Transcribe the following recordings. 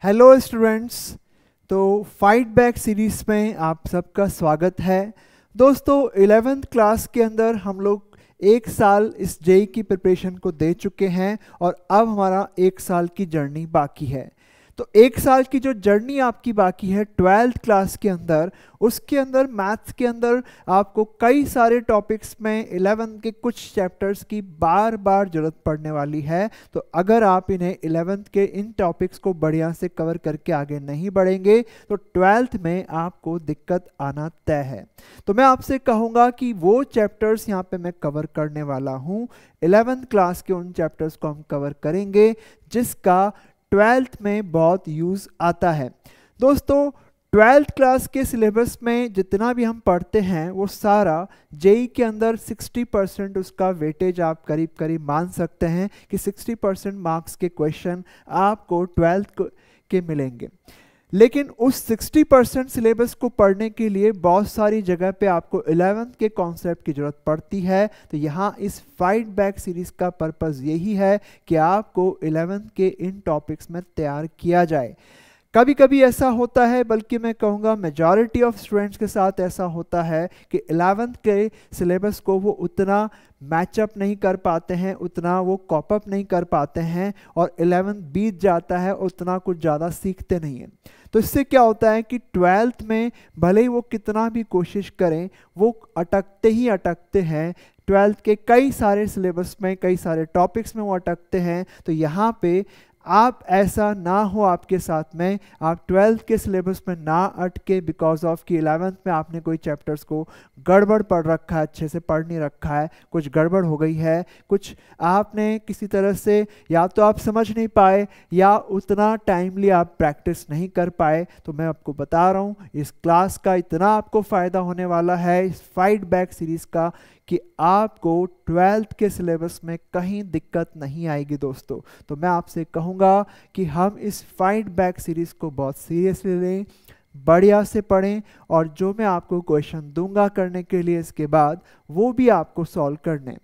Hello students. तो fight back series में आप सबका स्वागत है। दोस्तों 11th क्लास के अंदर हम लोग एक साल इस जेई की प्रिपरेशन को दे चुके हैं और अब हमारा एक साल की जर्नी बाकी है। तो एक साल की जो जर्नी आपकी बाकी है 12th क्लास के अंदर, उसके अंदर मैथ्स के अंदर आपको कई सारे टॉपिक्स में 11th के कुछ चैप्टर्स की बार बार जरूरत पड़ने वाली है। तो अगर आप इन्हें 11th के इन टॉपिक्स को बढ़िया से कवर करके आगे नहीं बढ़ेंगे तो 12th में आपको दिक्कत आना तय है। तो मैं आपसे कहूँगा कि वो चैप्टर्स यहाँ पे मैं कवर करने वाला हूँ, 11th क्लास के उन चैप्टर्स को हम कवर करेंगे जिसका 12th में बहुत यूज़ आता है। दोस्तों 12th क्लास के सिलेबस में जितना भी हम पढ़ते हैं वो सारा जेई के अंदर 60% उसका वेटेज आप करीब करीब मान सकते हैं कि 60% मार्क्स के क्वेश्चन आपको 12th के मिलेंगे। लेकिन उस 60% सिलेबस को पढ़ने के लिए बहुत सारी जगह पे आपको 11th के कॉन्सेप्ट की ज़रूरत पड़ती है। तो यहाँ इस फाइट बैक सीरीज़ का पर्पज़ यही है कि आपको 11th के इन टॉपिक्स में तैयार किया जाए। कभी कभी ऐसा होता है, बल्कि मैं कहूँगा मेजॉरिटी ऑफ स्टूडेंट्स के साथ ऐसा होता है कि 11th के सिलेबस को वो उतना मैचअप नहीं कर पाते हैं, उतना वो कॉपअप नहीं कर पाते हैं और 11th बीत जाता है, उतना कुछ ज़्यादा सीखते नहीं हैं। तो इससे क्या होता है कि 12th में भले ही वो कितना भी कोशिश करें वो अटकते ही अटकते हैं। 12th के कई सारे सिलेबस में, कई सारे टॉपिक्स में वो अटकते हैं। तो यहाँ पे आप ऐसा ना हो आपके साथ में, आप 12th के सिलेबस में ना अटके बिकॉज ऑफ कि 11th में आपने कोई चैप्टर्स को गड़बड़ पढ़ रखा है, अच्छे से पढ़ नहीं रखा है, कुछ गड़बड़ हो गई है, कुछ आपने किसी तरह से या तो आप समझ नहीं पाए या उतना टाइमली आप प्रैक्टिस नहीं कर पाए। तो मैं आपको बता रहा हूँ इस क्लास का इतना आपको फ़ायदा होने वाला है, इस फाइट बैक सीरीज़ का, कि आपको 12th के सिलेबस में कहीं दिक्कत नहीं आएगी दोस्तों। तो मैं आपसे कहूँगा कि हम इस फाइट बैक सीरीज़ को बहुत सीरियसली लें, बढ़िया से पढ़ें और जो मैं आपको क्वेश्चन दूंगा करने के लिए इसके बाद वो भी आपको सॉल्व करने।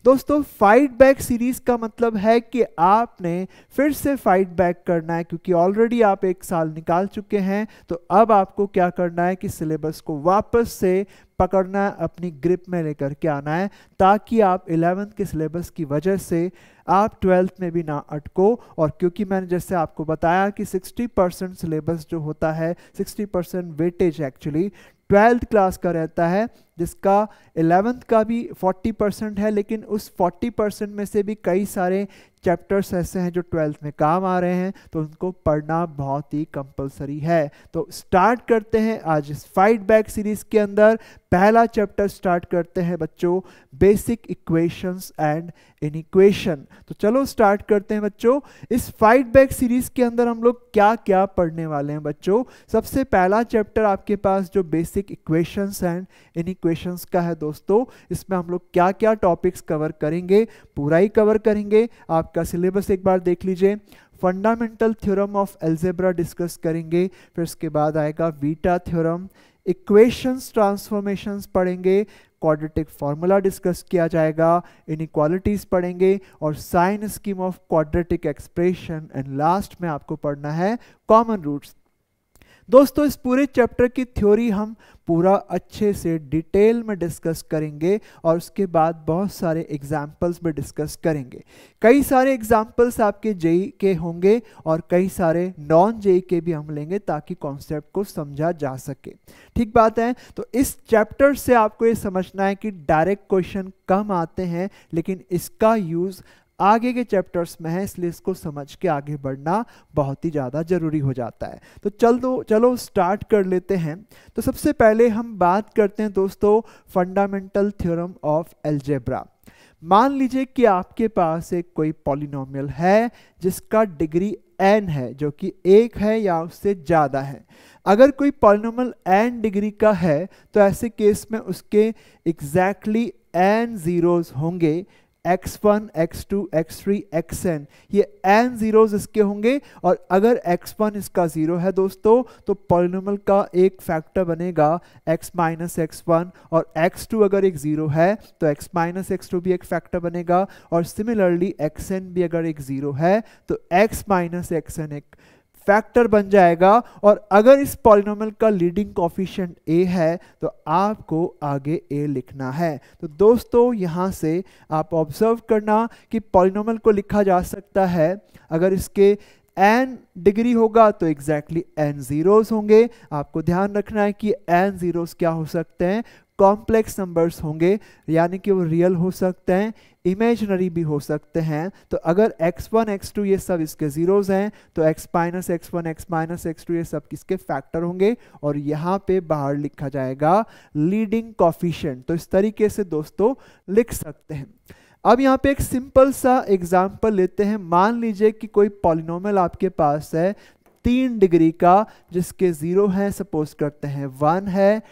दोस्तों फाइट बैक सीरीज का मतलब है कि आपने फिर से फाइट बैक करना है, क्योंकि ऑलरेडी आप एक साल निकाल चुके हैं। तो अब आपको क्या करना है कि सिलेबस को वापस से पकड़ना है, अपनी ग्रिप में लेकर के आना है, ताकि आप 11th के सिलेबस की वजह से आप 12th में भी ना अटको। और क्योंकि मैंने जैसे आपको बताया कि 60% सिलेबस जो होता है, 60% वेटेज एक्चुअली 12th क्लास का रहता है, जिसका 11th का भी 40% है। लेकिन उस 40% में से भी कई सारे चैप्टर्स ऐसे हैं जो 12th में काम आ रहे हैं, तो उनको पढ़ना बहुत ही कंपलसरी है। तो स्टार्ट करते हैं आज इस फाइट बैक सीरीज के अंदर। पहला चैप्टर स्टार्ट करते हैं बच्चों, बेसिक इक्वेशंस एंड इनइक्वेशन। तो चलो स्टार्ट करते हैं बच्चों। इस फाइट बैक सीरीज के अंदर हम लोग क्या क्या पढ़ने वाले हैं बच्चों। सबसे पहला चैप्टर आपके पास जो बेसिक इक्वेशंस एंड इनइक्वेशंस का है दोस्तों, इसमें हम लोग क्या क्या टॉपिक्स कवर करेंगे, पूरा ही कवर करेंगे। आपका सिलेबस एक बार देख लीजिए। Fundamental theorem of algebra discuss करेंगे, फिर उसके बाद आएगा बीटा थ्योरम, इक्वेशंस ट्रांसफॉर्मेशंस पढ़ेंगे, क्वाड्रेटिक फार्मूला डिस्कस किया जाएगा, इनइक्वालिटीज पढ़ेंगे और sign scheme of quadratic expression, and last में आपको पढ़ना है कॉमन रूट्स। दोस्तों इस पूरे चैप्टर की थ्योरी हम पूरा अच्छे से डिटेल में डिस्कस करेंगे और उसके बाद बहुत सारे एग्जाम्पल्स भी डिस्कस करेंगे। कई सारे एग्जाम्पल्स आपके जेई के होंगे और कई सारे नॉन जेई के भी हम लेंगे, ताकि कॉन्सेप्ट को समझा जा सके। ठीक बात है। तो इस चैप्टर से आपको ये समझना है कि डायरेक्ट क्वेश्चन कम आते हैं, लेकिन इसका यूज़ आगे के चैप्टर्स में है, इसलिए इसको समझ के आगे बढ़ना बहुत ही ज़्यादा ज़रूरी हो जाता है। तो चलो स्टार्ट कर लेते हैं। तो सबसे पहले हम बात करते हैं दोस्तों फंडामेंटल थ्योरम ऑफ अलजेब्रा। मान लीजिए कि आपके पास एक कोई पॉलिनोमियल है जिसका डिग्री n है, जो कि 1 है या उससे ज़्यादा है। अगर कोई पॉलिनोमियल n डिग्री का है तो ऐसे केस में उसके एग्जैक्टली n जीरोस होंगे, x1, x2, x3, xn, ये n जीरोस इसके होंगे। और अगर x1 इसका ज़ीरो है दोस्तों तो पॉलिनोमियल का एक फैक्टर बनेगा x माइनस x1, और x2 अगर एक ज़ीरो है तो x माइनस x2 भी एक फैक्टर बनेगा, और सिमिलरली xn भी अगर एक ज़ीरो है तो x माइनस xn एक फैक्टर बन जाएगा। और अगर इस पॉलिनोमियल का लीडिंग कोफिशिएंट a है तो आपको आगे a लिखना है। तो दोस्तों यहाँ से आप ऑब्जर्व करना कि पॉलिनोमियल को लिखा जा सकता है, अगर इसके n डिग्री होगा तो एग्जैक्टली n जीरोस होंगे। आपको ध्यान रखना है कि n जीरोस क्या हो सकते हैं, कॉम्प्लेक्स नंबर्स होंगे, यानी कि वो रियल हो सकते हैं, इमेजिनरी भी हो सकते हैं। तो अगर x1 x2 ये सब इसके जीरोस हैं तो x minus x1 x minus x2 ये सब किसके फैक्टर होंगे, और यहाँ पे बाहर लिखा जाएगा लीडिंग कोफिशिएंट। तो इस तरीके से दोस्तों लिख सकते हैं। अब यहाँ पे एक सिंपल सा एग्जाम्पल लेते हैं। मान लीजिए कि कोई पॉलिनोमियल आपके पास है 3 डिग्री का, जिसके जीरो हैं, सपोज करते हैं 1 है,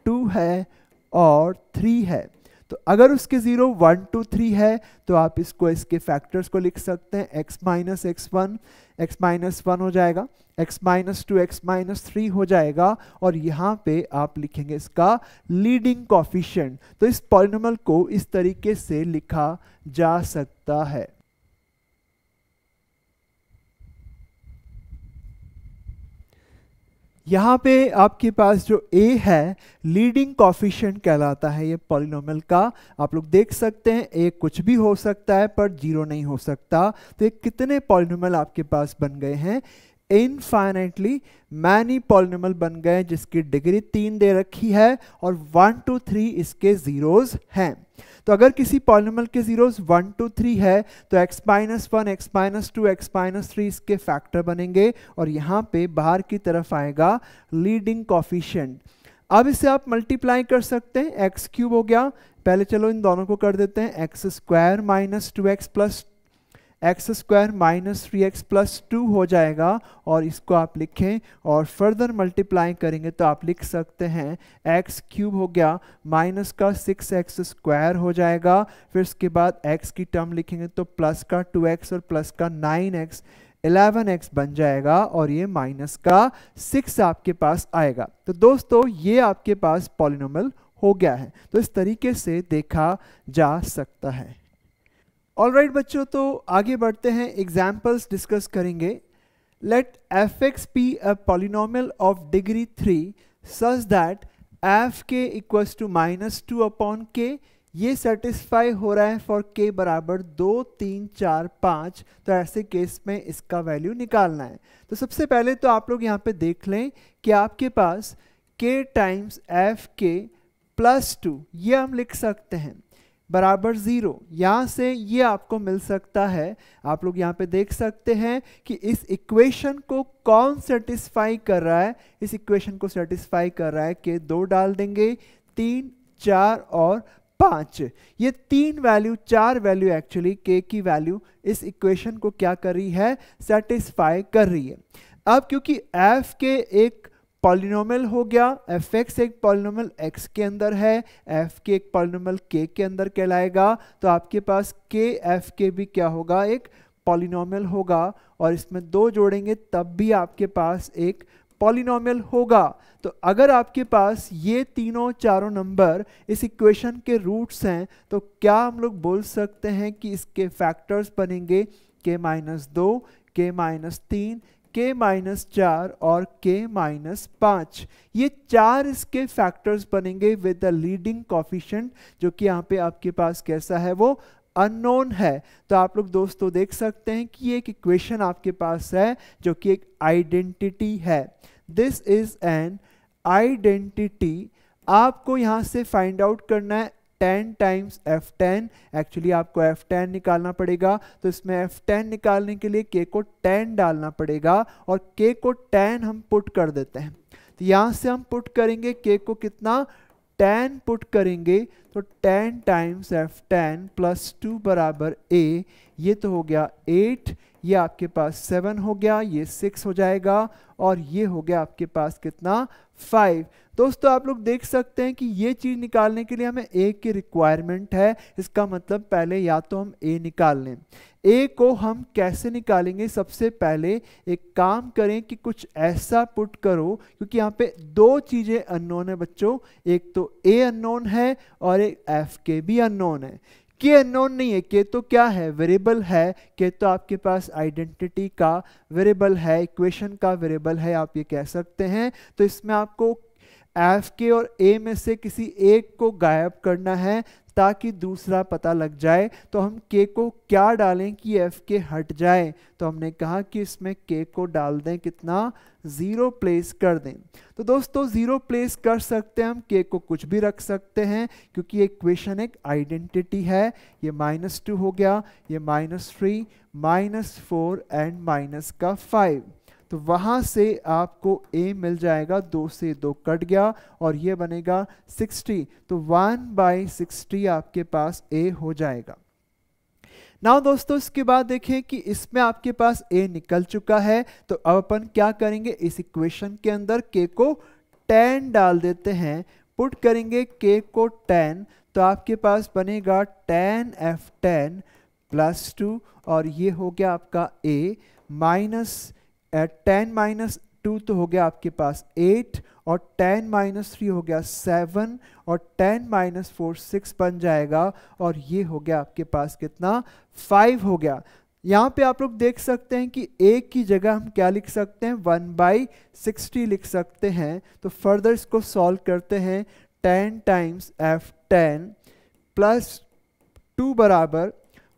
2 है और 3 है। तो अगर उसके जीरो 1 2 3 है तो आप इसको इसके फैक्टर्स को लिख सकते हैं। x माइनस x1 हो जाएगा, x माइनस 2 x माइनस 3 हो जाएगा, और यहाँ पे आप लिखेंगे इसका लीडिंग कोफिशिएंट। तो इस पॉलिनोमियल को इस तरीके से लिखा जा सकता है। यहाँ पे आपके पास जो a है लीडिंग कोफिशिएंट कहलाता है ये पॉलिनोमियल का। आप लोग देख सकते हैं a कुछ भी हो सकता है पर जीरो नहीं हो सकता। तो ये कितने पॉलिनोमियल आपके पास बन गए हैं, इनफाइनाइटली मैनी पॉलिनोमियल बन गए जिसकी डिग्री 3 दे रखी है और 1 2 3 इसके जीरोस हैं। तो अगर किसी पॉलिनोमियल के जीरोस 1 2 3 है तो x minus 1 x minus 2 x minus 3 इसके फैक्टर बनेंगे, और यहाँ पे बाहर की तरफ आएगा लीडिंग कोफिशिएंट। अब इसे आप मल्टीप्लाई कर सकते हैं, x क्यूब हो गया, पहले चलो इन दोनों को कर देते हैं, x square minus 2x plus x square minus 3x plus 2 हो जाएगा, और इसको आप लिखें और फर्दर मल्टीप्लाई करेंगे तो आप लिख सकते हैं x क्यूब हो गया माइनस का 6x स्क्वायर हो जाएगा। फिर उसके बाद x की टर्म लिखेंगे तो प्लस का 2x और प्लस का 9x 11x बन जाएगा, और ये माइनस का 6 आपके पास आएगा। तो दोस्तों ये आपके पास पॉलिनोमियल हो गया है। तो इस तरीके से देखा जा सकता है। ऑलराइट बच्चों, तो आगे बढ़ते हैं, एग्जाम्पल्स डिस्कस करेंगे। Let f(x) be a polynomial of degree 3 such that f k equals to -2 upon k. ये सेटिस्फाई हो रहा है फॉर k बराबर 2 3 4 5। तो ऐसे केस में इसका वैल्यू निकालना है। तो सबसे पहले तो आप लोग यहाँ पे देख लें कि आपके पास k टाइम्स एफ के प्लस 2 ये हम लिख सकते हैं बराबर 0। यहाँ से ये आपको मिल सकता है। आप लोग यहाँ पे देख सकते हैं कि इस इक्वेशन को कौन सेटिस्फाई कर रहा है। इस इक्वेशन को सेटिस्फाई कर रहा है कि 2 डाल देंगे, 3 4 और 5। ये 3 वैल्यू 4 वैल्यू एक्चुअली k की वैल्यू इस इक्वेशन को क्या कर रही है, सेटिस्फाई कर रही है। अब क्योंकि f के एक पॉलिनोमियल हो गया, f(x) एक पॉलिनोमियल x के अंदर है, f के एक पॉलिनोमियल k के अंदर कहलाएगा, तो आपके पास k f के भी क्या होगा, एक पॉलिनोमियल होगा, और इसमें 2 जोड़ेंगे तब भी आपके पास एक पॉलिनोमियल होगा। तो अगर आपके पास ये तीनों चारों नंबर इस इक्वेशन के रूट्स हैं तो क्या हम लोग बोल सकते हैं कि इसके फैक्टर्स बनेंगे k-2, k-3, k-4 और k-5। ये 4 इसके फैक्टर्स बनेंगे विद द लीडिंग कोफिशिएंट, जो कि यहाँ पे आपके पास कैसा है, वो अननोन है। तो आप लोग दोस्तों देख सकते हैं कि एक इक्वेशन आपके पास है जो कि एक आइडेंटिटी है। This is an identity. आपको यहाँ से फाइंड आउट करना है 10 टाइम्स f10। एक्चुअली आपको f10 निकालना पड़ेगा, तो इसमें f10 निकालने के लिए k को 10 डालना पड़ेगा, और k को 10 हम पुट कर देते हैं। तो यहाँ से हम पुट करेंगे k को कितना, 10 पुट करेंगे, तो 10 टाइम्स f10 प्लस 2 बराबर a। ये तो हो गया 8, ये आपके पास 7 हो गया, ये 6 हो जाएगा, और ये हो गया आपके पास कितना, 5। दोस्तों आप लोग देख सकते हैं कि ये चीज़ निकालने के लिए हमें a की रिक्वायरमेंट है। इसका मतलब पहले या तो हम a निकाल लें। a को हम कैसे निकालेंगे, सबसे पहले एक काम करें कि कुछ ऐसा पुट करो, क्योंकि यहाँ पे 2 चीज़ें अननोन है बच्चों, एक तो a अननोन है और एक f के भी अननोन है। के अननोन नहीं है, के तो क्या है, वेरिएबल है, के तो आपके पास आइडेंटिटी का वेरिएबल है, इक्वेशन का वेरिएबल है, आप ये कह सकते हैं। तो इसमें आपको एफ के और ए में से किसी एक को गायब करना है ताकि दूसरा पता लग जाए। तो हम के को क्या डालें कि एफ के हट जाए, तो हमने कहा कि इसमें के को डाल दें, कितना, 0 प्लेस कर दें। तो दोस्तों 0 प्लेस कर सकते हैं हम, के को कुछ भी रख सकते हैं क्योंकि इक्वेशन एक आइडेंटिटी है। ये -2 हो गया, ये -3, -4 एंड माइनस का 5। तो वहाँ से आपको a मिल जाएगा, 2 से 2 कट गया और ये बनेगा 60। तो 1/60 आपके पास a हो जाएगा। नाउ दोस्तों इसके बाद देखें कि इसमें आपके पास a निकल चुका है। तो अब अपन क्या करेंगे, इस इक्वेशन के अंदर k को 10 डाल देते हैं। पुट करेंगे k को 10 तो आपके पास बनेगा 10f10 + 2 और ये हो गया आपका a माइनस 10 - 2 तो हो गया आपके पास 8 और 10 - 3 हो गया 7 और 10 - 4 6 बन जाएगा और ये हो गया आपके पास कितना, 5 हो गया। यहाँ पे आप लोग देख सकते हैं कि a की जगह हम क्या लिख सकते हैं, 1/60 लिख सकते हैं। तो फर्दर इसको सॉल्व करते हैं। 10 टाइम्स f10 + 2 बराबर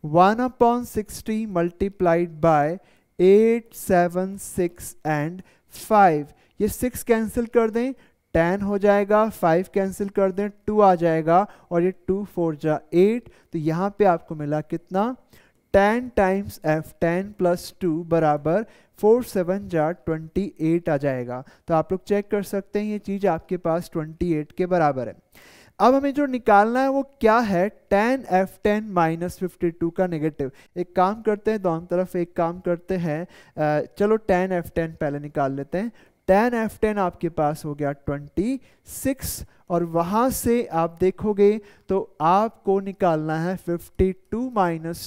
1/60 मल्टीप्लाइड बाय 8, 7, 6 एंड 5। ये 6 कैंसिल कर दें, 10 हो जाएगा, 5 कैंसिल कर दें, 2 आ जाएगा और ये 2 4 जा 8। तो यहाँ पे आपको मिला कितना, 10 टाइम्स f10 + 2 बराबर 4 7 जा 28 आ जाएगा। तो आप लोग चेक कर सकते हैं ये चीज़ आपके पास 28 के बराबर है। अब हमें जो निकालना है वो क्या है, tan f10 - 52 का नेगेटिव। एक काम करते हैं, दोनों तरफ एक काम करते हैं, चलो tan f10 पहले निकाल लेते हैं। tan f10 आपके पास हो गया 26 और वहाँ से आप देखोगे तो आपको निकालना है 52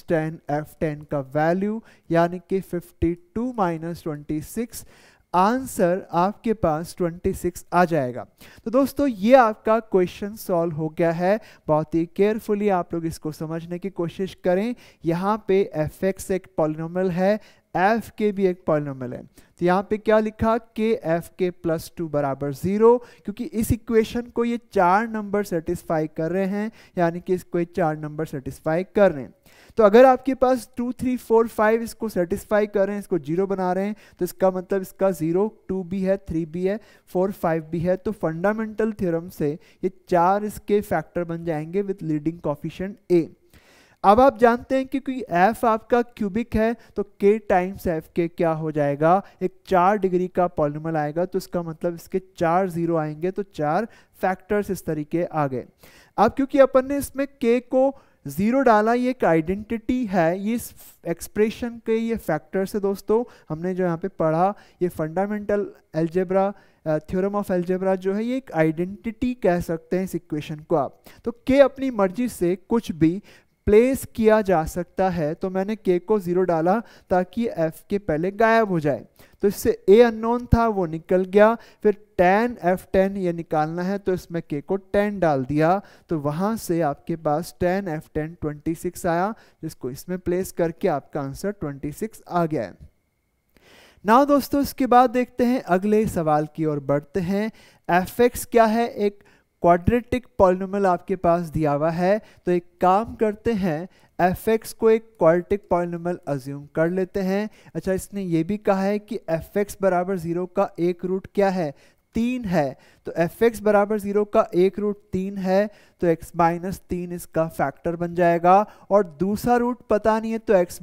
- tan f10 का वैल्यू, यानी कि 52 - 26। आंसर आपके पास 26 आ जाएगा। तो दोस्तों ये आपका क्वेश्चन सॉल्व हो गया है। बहुत ही केयरफुली आप लोग इसको समझने की कोशिश करें। यहाँ पे fx एक पॉलिनोमियल है, एफ के भी एक पॉलिनोमियल है। तो यहाँ पे क्या लिखा, के एफ के + 2 बराबर 0, क्योंकि इस इक्वेशन को ये 4 नंबर सेटिस्फाई कर रहे हैं, यानी कि इसको ये 4 नंबर सेटिस्फाई कर रहे हैं। तो अगर आपके पास 2 3 4 5 इसको सेटिस्फाई कर रहे हैं, इसको 0 बना रहे हैं, तो इसका मतलब इसका 0 2 भी है, 3 भी है, 4 5 भी है। तो फंडामेंटल थ्योरम से ये 4 इसके फैक्टर बन जाएंगे विद लीडिंग कोफिशिएंट a। अब आप जानते हैं कि क्योंकि f आपका क्यूबिक है तो k टाइम्स एफ के क्या हो जाएगा, एक 4 डिग्री का पॉलिनोमियल आएगा। तो इसका मतलब इसके 4 0 आएंगे, तो 4 फैक्टर्स इस तरीके आ गए। अब क्योंकि अपन ने इसमें k को 0 डाला, ये एक आइडेंटिटी है, ये इस एक्सप्रेशन के ये फैक्टर्स है दोस्तों। हमने जो यहाँ पे पढ़ा, ये fundamental algebra, theorem of algebra जो है, ये एक आइडेंटिटी कह सकते हैं इस इक्वेशन को आप। तो k अपनी मर्जी से कुछ भी प्लेस किया जा सकता है। तो मैंने k को 0 डाला ताकि f के पहले गायब हो जाए। तो इससे a अननोन था, वो निकल गया। फिर tan f10 ये निकालना है, तो इसमें k को 10 डाल दिया। तो वहाँ से आपके पास tan f10 26 आया, जिसको इसमें प्लेस करके आपका आंसर 26 आ गया है। नाउ दोस्तों इसके बाद देखते हैं, अगले सवाल की ओर बढ़ते हैं। fx क्या है, एक क्वाड्रेटिक पॉलिनोमियल आपके पास दिया हुआ है। तो एक काम करते हैं, fx को एक क्वाड्रेटिक पॉलिनोमियल अज्यूम कर लेते हैं। अच्छा, इसने ये भी कहा है कि fx बराबर 0 का एक रूट क्या है, 3 है। तो fx बराबर 0 का एक रूट 3 है, तो x - 3 इसका फैक्टर बन जाएगा। और दूसरा रूट पता नहीं है, तो x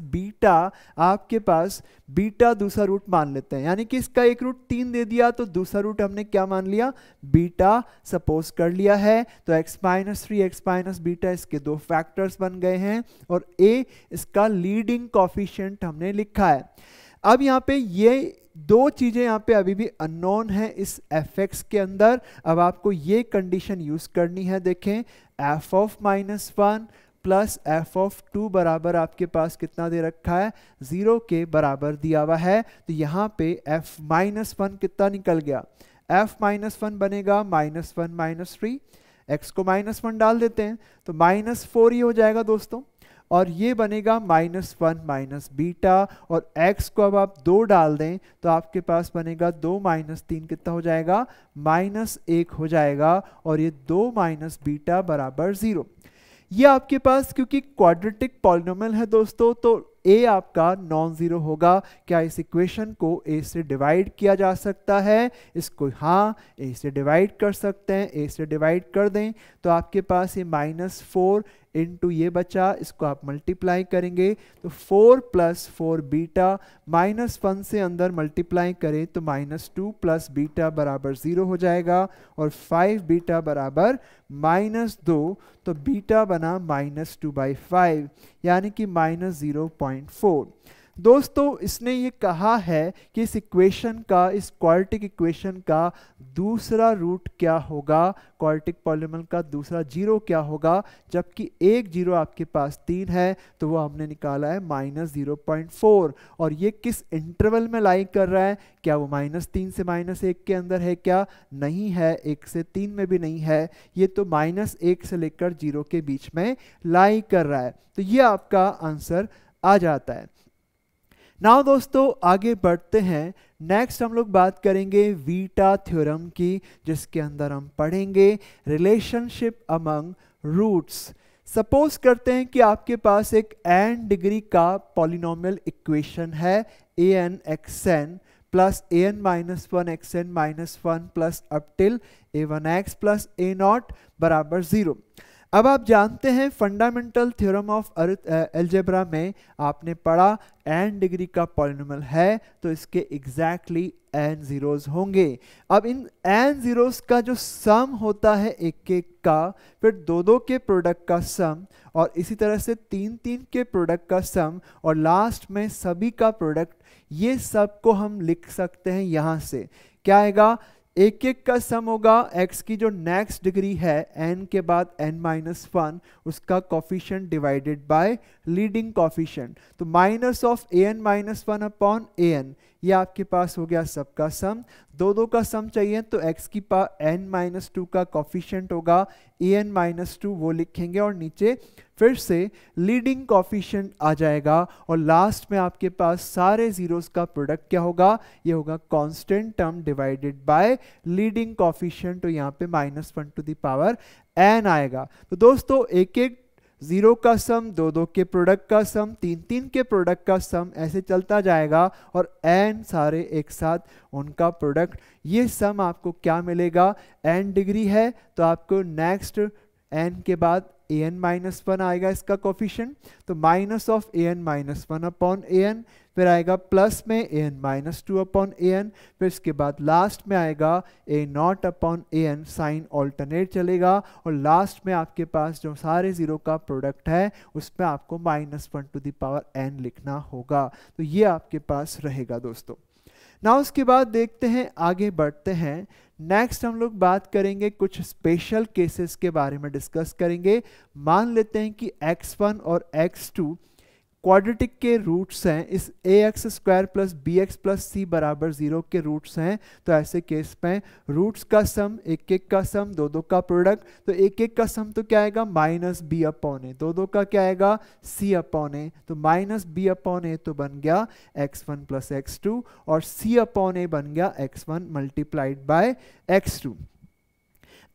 - बीटा आपके पास, बीटा दूसरा रूट मान लेते हैं, यानी कि इसका एक रूट 3 दे दिया, तो दूसरा रूट हमने क्या मान लिया, बीटा सपोज कर लिया है। तो x - 3 x - बीटा इसके 2 फैक्टर्स बन गए हैं और a इसका लीडिंग कोफिशिएंट हमने लिखा है। अब यहाँ पे ये 2 चीजें यहाँ पे अभी भी अननोन है इस fx के अंदर। अब आपको ये कंडीशन यूज करनी है। देखें, f of -1 प्लस f(2) बराबर आपके पास कितना दे रखा है, 0 के बराबर दिया हुआ है। तो यहाँ पे f-1 कितना निकल गया, f-1 बनेगा -1 - 3, x को -1 डाल देते हैं तो -4 ये हो जाएगा दोस्तों, और ये बनेगा -1 माइनस बीटा, और x को अब आप 2 डाल दें तो आपके पास बनेगा 2 - 3 कितना हो जाएगा, -1 हो जाएगा, और ये 2 माइनस बीटा बराबर 0। ये आपके पास क्योंकि क्वाड्रेटिक पॉलिनोमियल है दोस्तों, तो a आपका नॉन जीरो होगा। क्या इस इक्वेशन को a से डिवाइड किया जा सकता है? इसको हाँ, a से डिवाइड कर सकते हैं। a से डिवाइड कर दें तो आपके पास ये -4 इंटू ये बचा, इसको आप मल्टीप्लाई करेंगे तो 4 + 4 बीटा, -1 से अंदर मल्टीप्लाई करें तो -2 + बीटा बराबर 0 हो जाएगा, और 5 बीटा बराबर -2, तो बीटा बना -2/5 यानी कि -0.4। दोस्तों इसने ये कहा है कि इस इक्वेशन का, इस क्वाड्रेटिक इक्वेशन का दूसरा रूट क्या होगा, क्वाड्रेटिक पॉलिनोमियल का दूसरा जीरो क्या होगा, जबकि एक जीरो आपके पास 3 है तो वो हमने निकाला है -0.4। और ये किस इंटरवल में लाई कर रहा है? क्या वो -3 से -1 के अंदर है? क्या नहीं है, 1 से 3 में भी नहीं है, ये तो -1 से लेकर 0 के बीच में लाई कर रहा है। तो ये आपका आंसर आ जाता है। नाउ दोस्तों आगे बढ़ते हैं। नेक्स्ट हम लोग बात करेंगे वीटा थ्योरम की, जिसके अंदर हम पढ़ेंगे रिलेशनशिप अमंग रूट्स। सपोज करते हैं कि आपके पास एक n डिग्री का पॉलिनोमियल इक्वेशन है an xn plus an-1 xn-1 plus up till a1x plus a0 बराबर 0। अब आप जानते हैं फंडामेंटल थ्योरम ऑफ अलजेब्रा में आपने पढ़ा n डिग्री का पॉलिनोमियल है तो इसके एग्जैक्टली n जीरोस होंगे। अब इन n जीरोस का जो सम होता है एक एक का, फिर दो दो के प्रोडक्ट का सम, और इसी तरह से तीन तीन के प्रोडक्ट का सम, और लास्ट में सभी का प्रोडक्ट, ये सब को हम लिख सकते हैं यहाँ से। क्या आएगा? एक एक का सम होगा x की जो नेक्स्ट डिग्री है n के बाद n-1, उसका coefficient divided by leading coefficient, तो -an-1 अपॉन an, ये आपके पास हो गया सबका सम। दो दो का सम चाहिए तो x की पावर n-2 का कॉफिशिएंट होगा an-2, वो लिखेंगे, और नीचे फिर से लीडिंग कॉफिशिएंट आ जाएगा, और लास्ट में आपके पास सारे जीरोस का प्रोडक्ट क्या होगा? ये होगा constant term divided by leading coefficient, तो यहाँ पे -1 टू द पावर n आएगा। तो दोस्तों एक एक जीरो का सम, दो दो के प्रोडक्ट का सम, तीन तीन के प्रोडक्ट का सम, ऐसे चलता जाएगा, और n सारे एक साथ उनका प्रोडक्ट, ये सम आपको क्या मिलेगा? n डिग्री है तो आपको नेक्स्ट n के बाद an-1 आएगा इसका कोफिशिएंट, तो -an-1 अपॉन an, फिर आएगा प्लस में an-2 अपॉन an, फिर इसके बाद लास्ट में आएगा a0 upon an, sign alternate चलेगा, और लास्ट में आपके पास जो सारे जीरो का प्रोडक्ट है उसमें आपको -1 टू द पावर n लिखना होगा। तो ये आपके पास रहेगा दोस्तों। ना उसके बाद देखते हैं, आगे बढ़ते हैं। नेक्स्ट हम लोग बात करेंगे कुछ स्पेशल केसेस के बारे में डिस्कस करेंगे। मान लेते हैं कि x1 और x2 क्वाड्रेटिक के रूट्स हैं, इस ax² plus bx plus c बराबर 0 के रूट्स हैं, तो ऐसे केस में रूट्स का सम, एक एक का सम, दो दो का प्रोडक्ट, तो एक एक का सम तो क्या आएगा? -b अपॉन a, दो दो का क्या आएगा? c अपॉन a, तो -b अपॉन a तो बन गया x1 प्लस x2, और c अपॉन a बन गया x1 मल्टीप्लाइड बाय x2।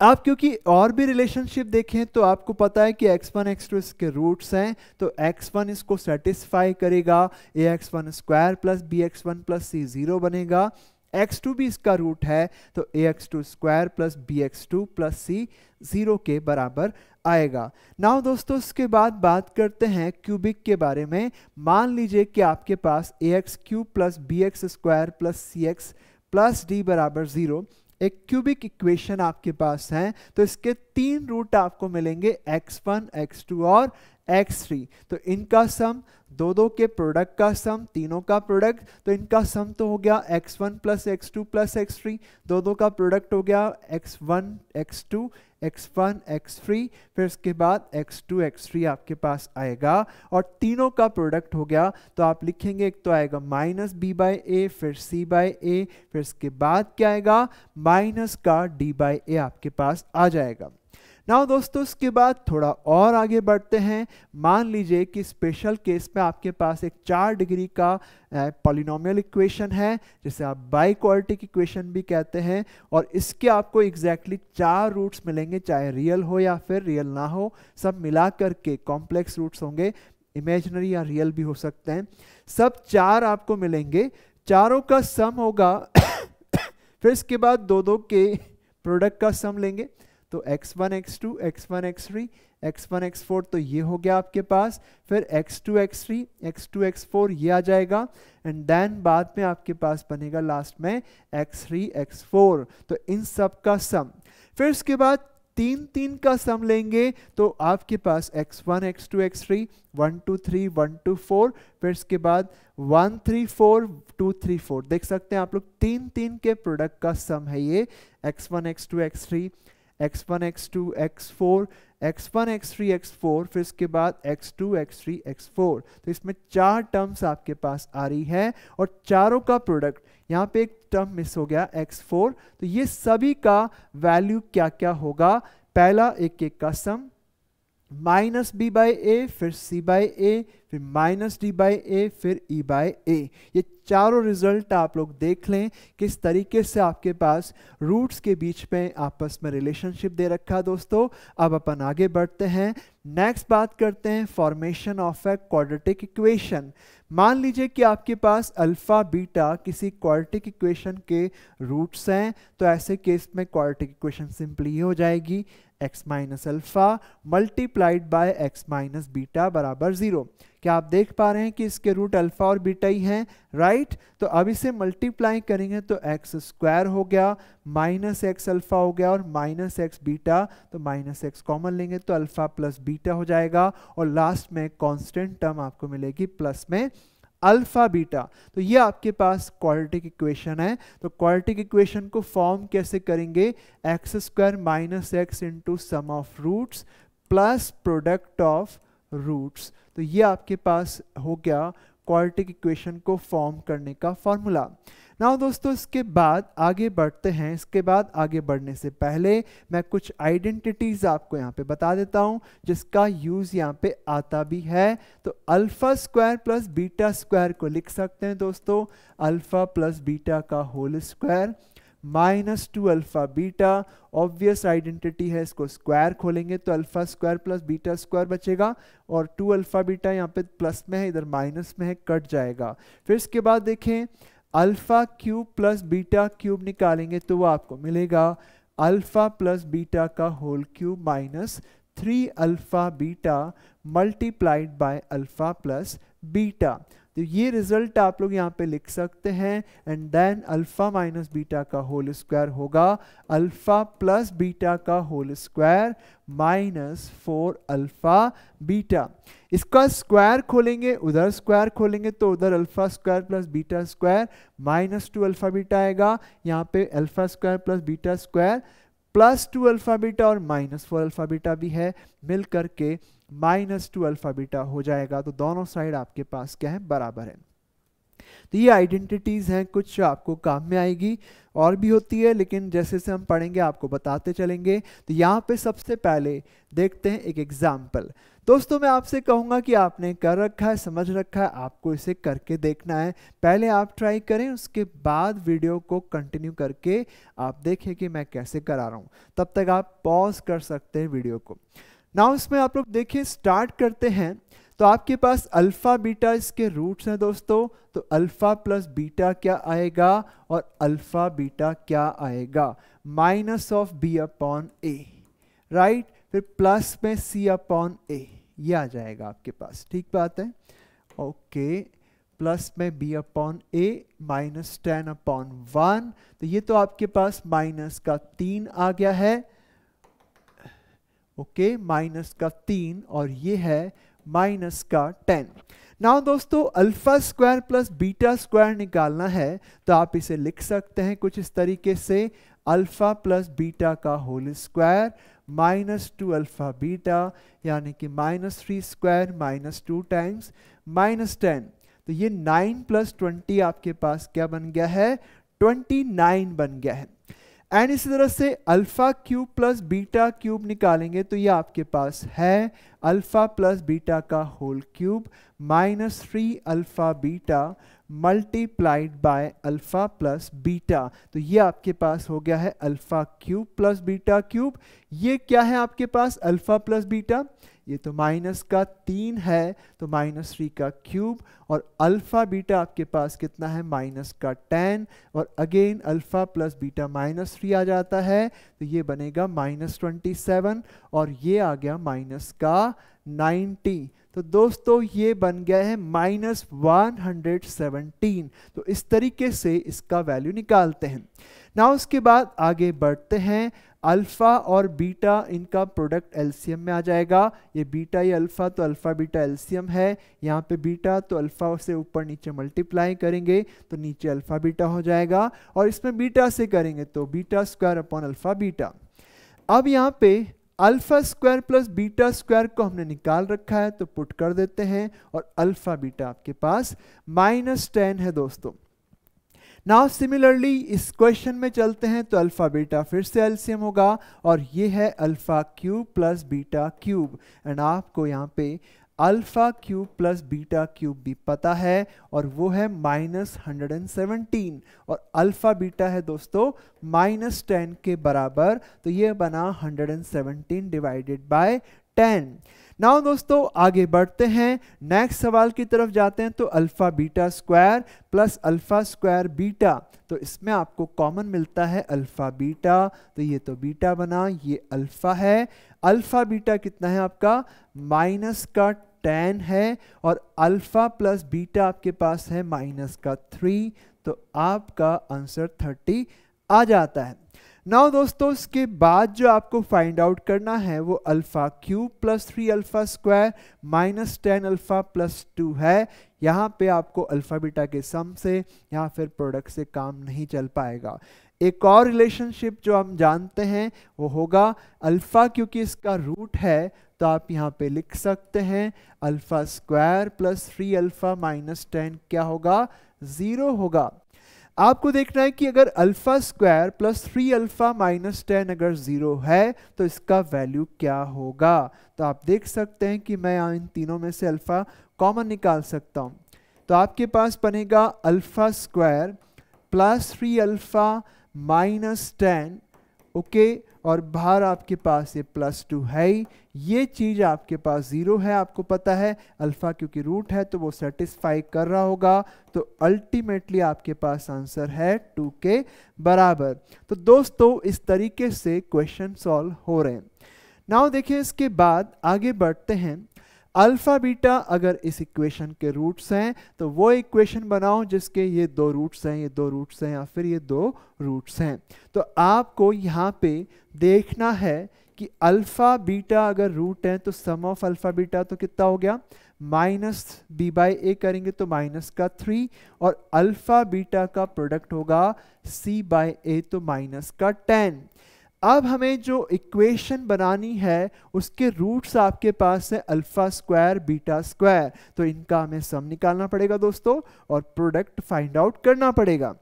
आप क्योंकि और भी रिलेशनशिप देखें तो आपको पता है कि x1 x2 इसके रूट्स हैं, तो x1 इसको सेटिस्फाई करेगा, ax1² plus bx1 plus c 0 बनेगा। x2 भी इसका रूट है तो ax2² plus bx2 plus c 0 के बराबर आएगा। नाउ दोस्तों इसके बाद बात करते हैं क्यूबिक के बारे में। मान लीजिए कि आपके पास ax³ plus bx² plus cx plus d बराबर 0 एक क्यूबिक इक्वेशन आपके पास है, तो इसके तीन रूट आपको मिलेंगे x1, x2 और x3। तो इनका सम, दो दो के प्रोडक्ट का सम, तीनों का प्रोडक्ट, तो इनका सम तो हो गया x1 plus x2 plus x3, दो दो का प्रोडक्ट हो गया x1 x2 x1 x3, फिर इसके बाद x2 x3 आपके पास आएगा, और तीनों का प्रोडक्ट हो गया, तो आप लिखेंगे एक तो आएगा -b/a, फिर c/a, फिर इसके बाद क्या आएगा? माइनस का d/a आपके पास आ जाएगा। नाउ दोस्तों इसके बाद थोड़ा और आगे बढ़ते हैं। मान लीजिए कि स्पेशल केस में आपके पास एक 4 डिग्री का पॉलिनोमियल इक्वेशन है, जिसे आप बाई क्वाड्रेटिक इक्वेशन भी कहते हैं, और इसके आपको एग्जैक्टली 4 रूट्स मिलेंगे, चाहे रियल हो या फिर रियल ना हो, सब मिला करके कॉम्प्लेक्स रूट्स होंगे, इमेजिनरी या रियल भी हो सकते हैं। सब 4 आपको मिलेंगे, चारों का सम होगा फिर इसके बाद दो दो के प्रोडक्ट का सम लेंगे, तो x1 x2 x1 x3 x1 x4, तो ये हो गया आपके पास। फिर x2 x3 x2 x4 ये आ जाएगा, एंड देन बाद में आपके पास बनेगा लास्ट में x3 x4, तो इन सब का सम। फिर इसके बाद 3 का सम लेंगे, तो आपके पास x1 x2 x3 1 2 3 1 2 4, फिर इसके बाद 1 3 4 2 3 4, देख सकते हैं आप लोग 3 के प्रोडक्ट का सम है ये, x1 x2 x3 x1 x2 x4 x1 x3 x4, फिर इसके बाद x2 x3 x4, तो इसमें 4 टर्म्स आपके पास आ रही है, और चारों का प्रोडक्ट, यहाँ पे एक टर्म मिस हो गया x4, तो ये सभी का वैल्यू क्या क्या होगा, पहला एक एक का सम, माइनस बी बाई ए, फिर सी बाई ए, फिर माइनस डी बाई ए, फिर ई बाई ए। ये चारों रिजल्ट आप लोग देख लें किस तरीके से आपके पास रूट्स के बीच में आपस में रिलेशनशिप दे रखा है दोस्तों। अब अपन आगे बढ़ते हैं, नेक्स्ट बात करते हैं formation of a quadratic equation. मान लीजिए कि आपके पास अल्फा बीटा किसी क्वाड्रेटिक इक्वेशन के रूट्स हैं, तो ऐसे केस में क्वाड्रेटिक इक्वेशन सिंपली हो जाएगी x minus alpha multiplied by x minus beta बराबर 0। क्या आप देख पा रहे हैं कि इसके रूट अल्फा और बीटा ही हैं, राइट? तो अब इसे मल्टीप्लाई करेंगे तो x स्क्वायर हो गया, माइनस एक्स अल्फा हो गया, और माइनस एक्स बीटा, तो माइनस एक्स कॉमन लेंगे तो अल्फा प्लस बीटा हो जाएगा, और लास्ट में कांस्टेंट टर्म आपको मिलेगी प्लस में अल्फा बीटा। तो ये आपके पास क्वाड्रेटिक इक्वेशन है। तो क्वाड्रेटिक इक्वेशन को फॉर्म कैसे करेंगे, x square minus x into sum of roots plus product of roots. तो ये आपके पास हो गया क्वाड्रेटिक इक्वेशन को फॉर्म करने का फॉर्मूला। नाउ दोस्तों इसके बाद आगे बढ़ते हैं। इसके बाद आगे बढ़ने से पहले मैं कुछ आइडेंटिटीज आपको यहाँ पे बता देता हूँ जिसका यूज यहाँ पे आता भी है। तो alpha square plus beta square को लिख सकते हैं दोस्तों, अल्फा प्लस बीटा का whole square minus 2 alpha beta, obvious identity है, इसको स्क्वायर खोलेंगे तो alpha square plus beta square बचेगा, और 2 अल्फा बीटा यहाँ पे प्लस में है, इधर माइनस में है, कट जाएगा। फिर इसके बाद देखें alpha cube plus beta cube निकालेंगे तो वो आपको मिलेगा अल्फा प्लस बीटा का whole cube minus 3 alpha beta multiplied by alpha plus beta. तो ये रिजल्ट आप लोग यहाँ पे लिख सकते हैं, and then alpha minus beta का होल स्क्वायर होगा अल्फा प्लस बीटा का whole square minus 4 alpha beta. इसका स्क्वायर खोलेंगे, उधर स्क्वायर खोलेंगे तो उधर alpha square plus beta square minus 2 alpha beta आएगा, यहाँ पे alpha square plus beta square plus 2 alpha beta और माइनस 4 अल्फा बीटा भी है, मिल करके माइनस 2 अल्फा बीटा हो जाएगा। तो दोनों साइड आपके पास क्या है, बराबर है। तो ये आइडेंटिटीज हैं, कुछ आपको काम में आएगी, और भी होती है, लेकिन जैसे से हम पढ़ेंगे आपको बताते चलेंगे। तो यहाँ पे सबसे पहले देखते हैं एक एग्जाम्पल। दोस्तों मैं आपसे कहूँगा कि आपने कर रखा है, समझ रखा है, आपको इसे करके देखना है। पहले आप ट्राई करें, उसके बाद वीडियो को कंटिन्यू करके आप देखें कि मैं कैसे करा रहा हूँ। तब तक आप पॉज कर सकते हैं वीडियो को। नाउ इसमें आप लोग देखिए, स्टार्ट करते हैं। तो आपके पास अल्फा बीटा इसके रूट्स हैं दोस्तों, तो अल्फा प्लस बीटा क्या आएगा और अल्फा बीटा क्या आएगा, minus of b upon a, right? फिर प्लस में सी अपॉन ए, ये आ जाएगा आपके पास, ठीक बात है, ओके। प्लस में बी अपॉन ए माइनस 10 अपॉन 1, तो ये तो आपके पास माइनस का 3 आ गया है, ओके, माइनस का 3, और ये है माइनस का 10। नाउ दोस्तों alpha square plus beta square निकालना है, तो आप इसे लिख सकते हैं कुछ इस तरीके से, अल्फा प्लस बीटा का whole square minus 2 alpha beta, यानी कि minus 3 square minus 2 times minus 10। तो ये 9 प्लस 20 आपके पास क्या बन गया है, 29 बन गया है। एंड इसी तरह से alpha cube plus beta cube निकालेंगे तो ये आपके पास है अल्फा प्लस बीटा का whole cube minus 3 alpha beta multiplied by alpha plus beta. तो ये आपके पास हो गया है alpha cube plus beta cube. ये क्या है आपके पास अल्फा प्लस बीटा, ये तो माइनस का 3 है तो माइनस 3 का क्यूब, और अल्फा बीटा आपके पास कितना है माइनस का 10, और again alpha plus beta minus 3 आ जाता है तो ये बनेगा माइनस 27, और ये आ गया माइनस का 90। तो दोस्तों ये बन गया है माइनस 117। तो इस तरीके से इसका वैल्यू निकालते हैं ना। उसके बाद आगे बढ़ते हैं, अल्फा और बीटा इनका प्रोडक्ट एलसीएम में आ जाएगा। ये बीटा ये अल्फा, तो अल्फा बीटा एलसीएम है, यहाँ पे बीटा तो अल्फा से ऊपर नीचे मल्टीप्लाई करेंगे तो नीचे अल्फा बीटा हो जाएगा, और इसमें बीटा से करेंगे तो beta square upon alpha beta. अब यहाँ पे alpha square plus beta square को हमने निकाल रखा है तो पुट कर देते हैं, और अल्फा बीटा आपके पास माइनस 10 है दोस्तों। नाउ सिमिलरली इस क्वेश्चन में चलते हैं तो अल्फा बीटा फिर से एलसीएम होगा, और ये है alpha cube plus beta cube, and आपको यहाँ पे alpha cube plus beta cube भी पता है, और वो है माइनस 117, और अल्फा बीटा है दोस्तों माइनस 10 के बराबर, तो ये बना 117 डिवाइडेड बाय 10। नाउ दोस्तों आगे बढ़ते हैं, नेक्स्ट सवाल की तरफ जाते हैं। तो alpha beta square plus alpha square beta, तो इसमें आपको कॉमन मिलता है अल्फा बीटा, तो ये तो बीटा बना, ये अल्फा है। अल्फा बीटा कितना है आपका माइनस का 10 है, और अल्फा प्लस बीटा आपके पास है माइनस का 3, तो आपका आंसर 30 आ जाता है। नाउ दोस्तों इसके बाद जो आपको फाइंड आउट करना है वो alpha cube plus 3 alpha square minus 10 alpha plus 2 है। यहाँ पे आपको अल्फा बीटा के सम से या फिर प्रोडक्ट से काम नहीं चल पाएगा। एक और रिलेशनशिप जो हम जानते हैं वो होगा अल्फा, क्योंकि इसका रूट है तो आप यहाँ पे लिख सकते हैं alpha square plus 3 alpha minus 10 क्या होगा 0 होगा। आपको देखना है कि अगर alpha square plus 3 alpha minus 10 अगर 0 है तो इसका वैल्यू क्या होगा। तो आप देख सकते हैं कि मैं इन तीनों में से अल्फा कॉमन निकाल सकता हूं, तो आपके पास बनेगा alpha square plus 3 alpha minus 10, okay, और बाहर आपके पास ये प्लस 2 है ही, ये चीज आपके पास 0 है। आपको पता है अल्फा क्योंकि रूट है तो वो सेटिस्फाई कर रहा होगा, तो अल्टीमेटली आपके पास आंसर है 2 के बराबर। तो दोस्तों इस तरीके से क्वेश्चन सॉल्व हो रहे हैं। नाउ देखिए इसके बाद आगे बढ़ते हैं, अल्फा बीटा अगर इस इक्वेशन के रूट्स हैं तो वो इक्वेशन बनाओ जिसके ये 2 रूट्स हैं, ये 2 रूट्स हैं, या फिर ये 2 रूट्स हैं। तो आपको यहाँ पे देखना है कि अल्फा बीटा अगर रूट है तो सम ऑफ अल्फा बीटा तो कितना हो गया माइनस बी बाई ए करेंगे तो माइनस का 3, और अल्फा बीटा का प्रोडक्ट होगा सी बाई ए तो माइनस का 10। अब हमें जो इक्वेशन बनानी है उसके रूट्स आपके पास है अल्फा स्क्वायर बीटा स्क्वायर, तो इनका हमें सम निकालना पड़ेगा दोस्तों और प्रोडक्ट फाइंड आउट करना पड़ेगा।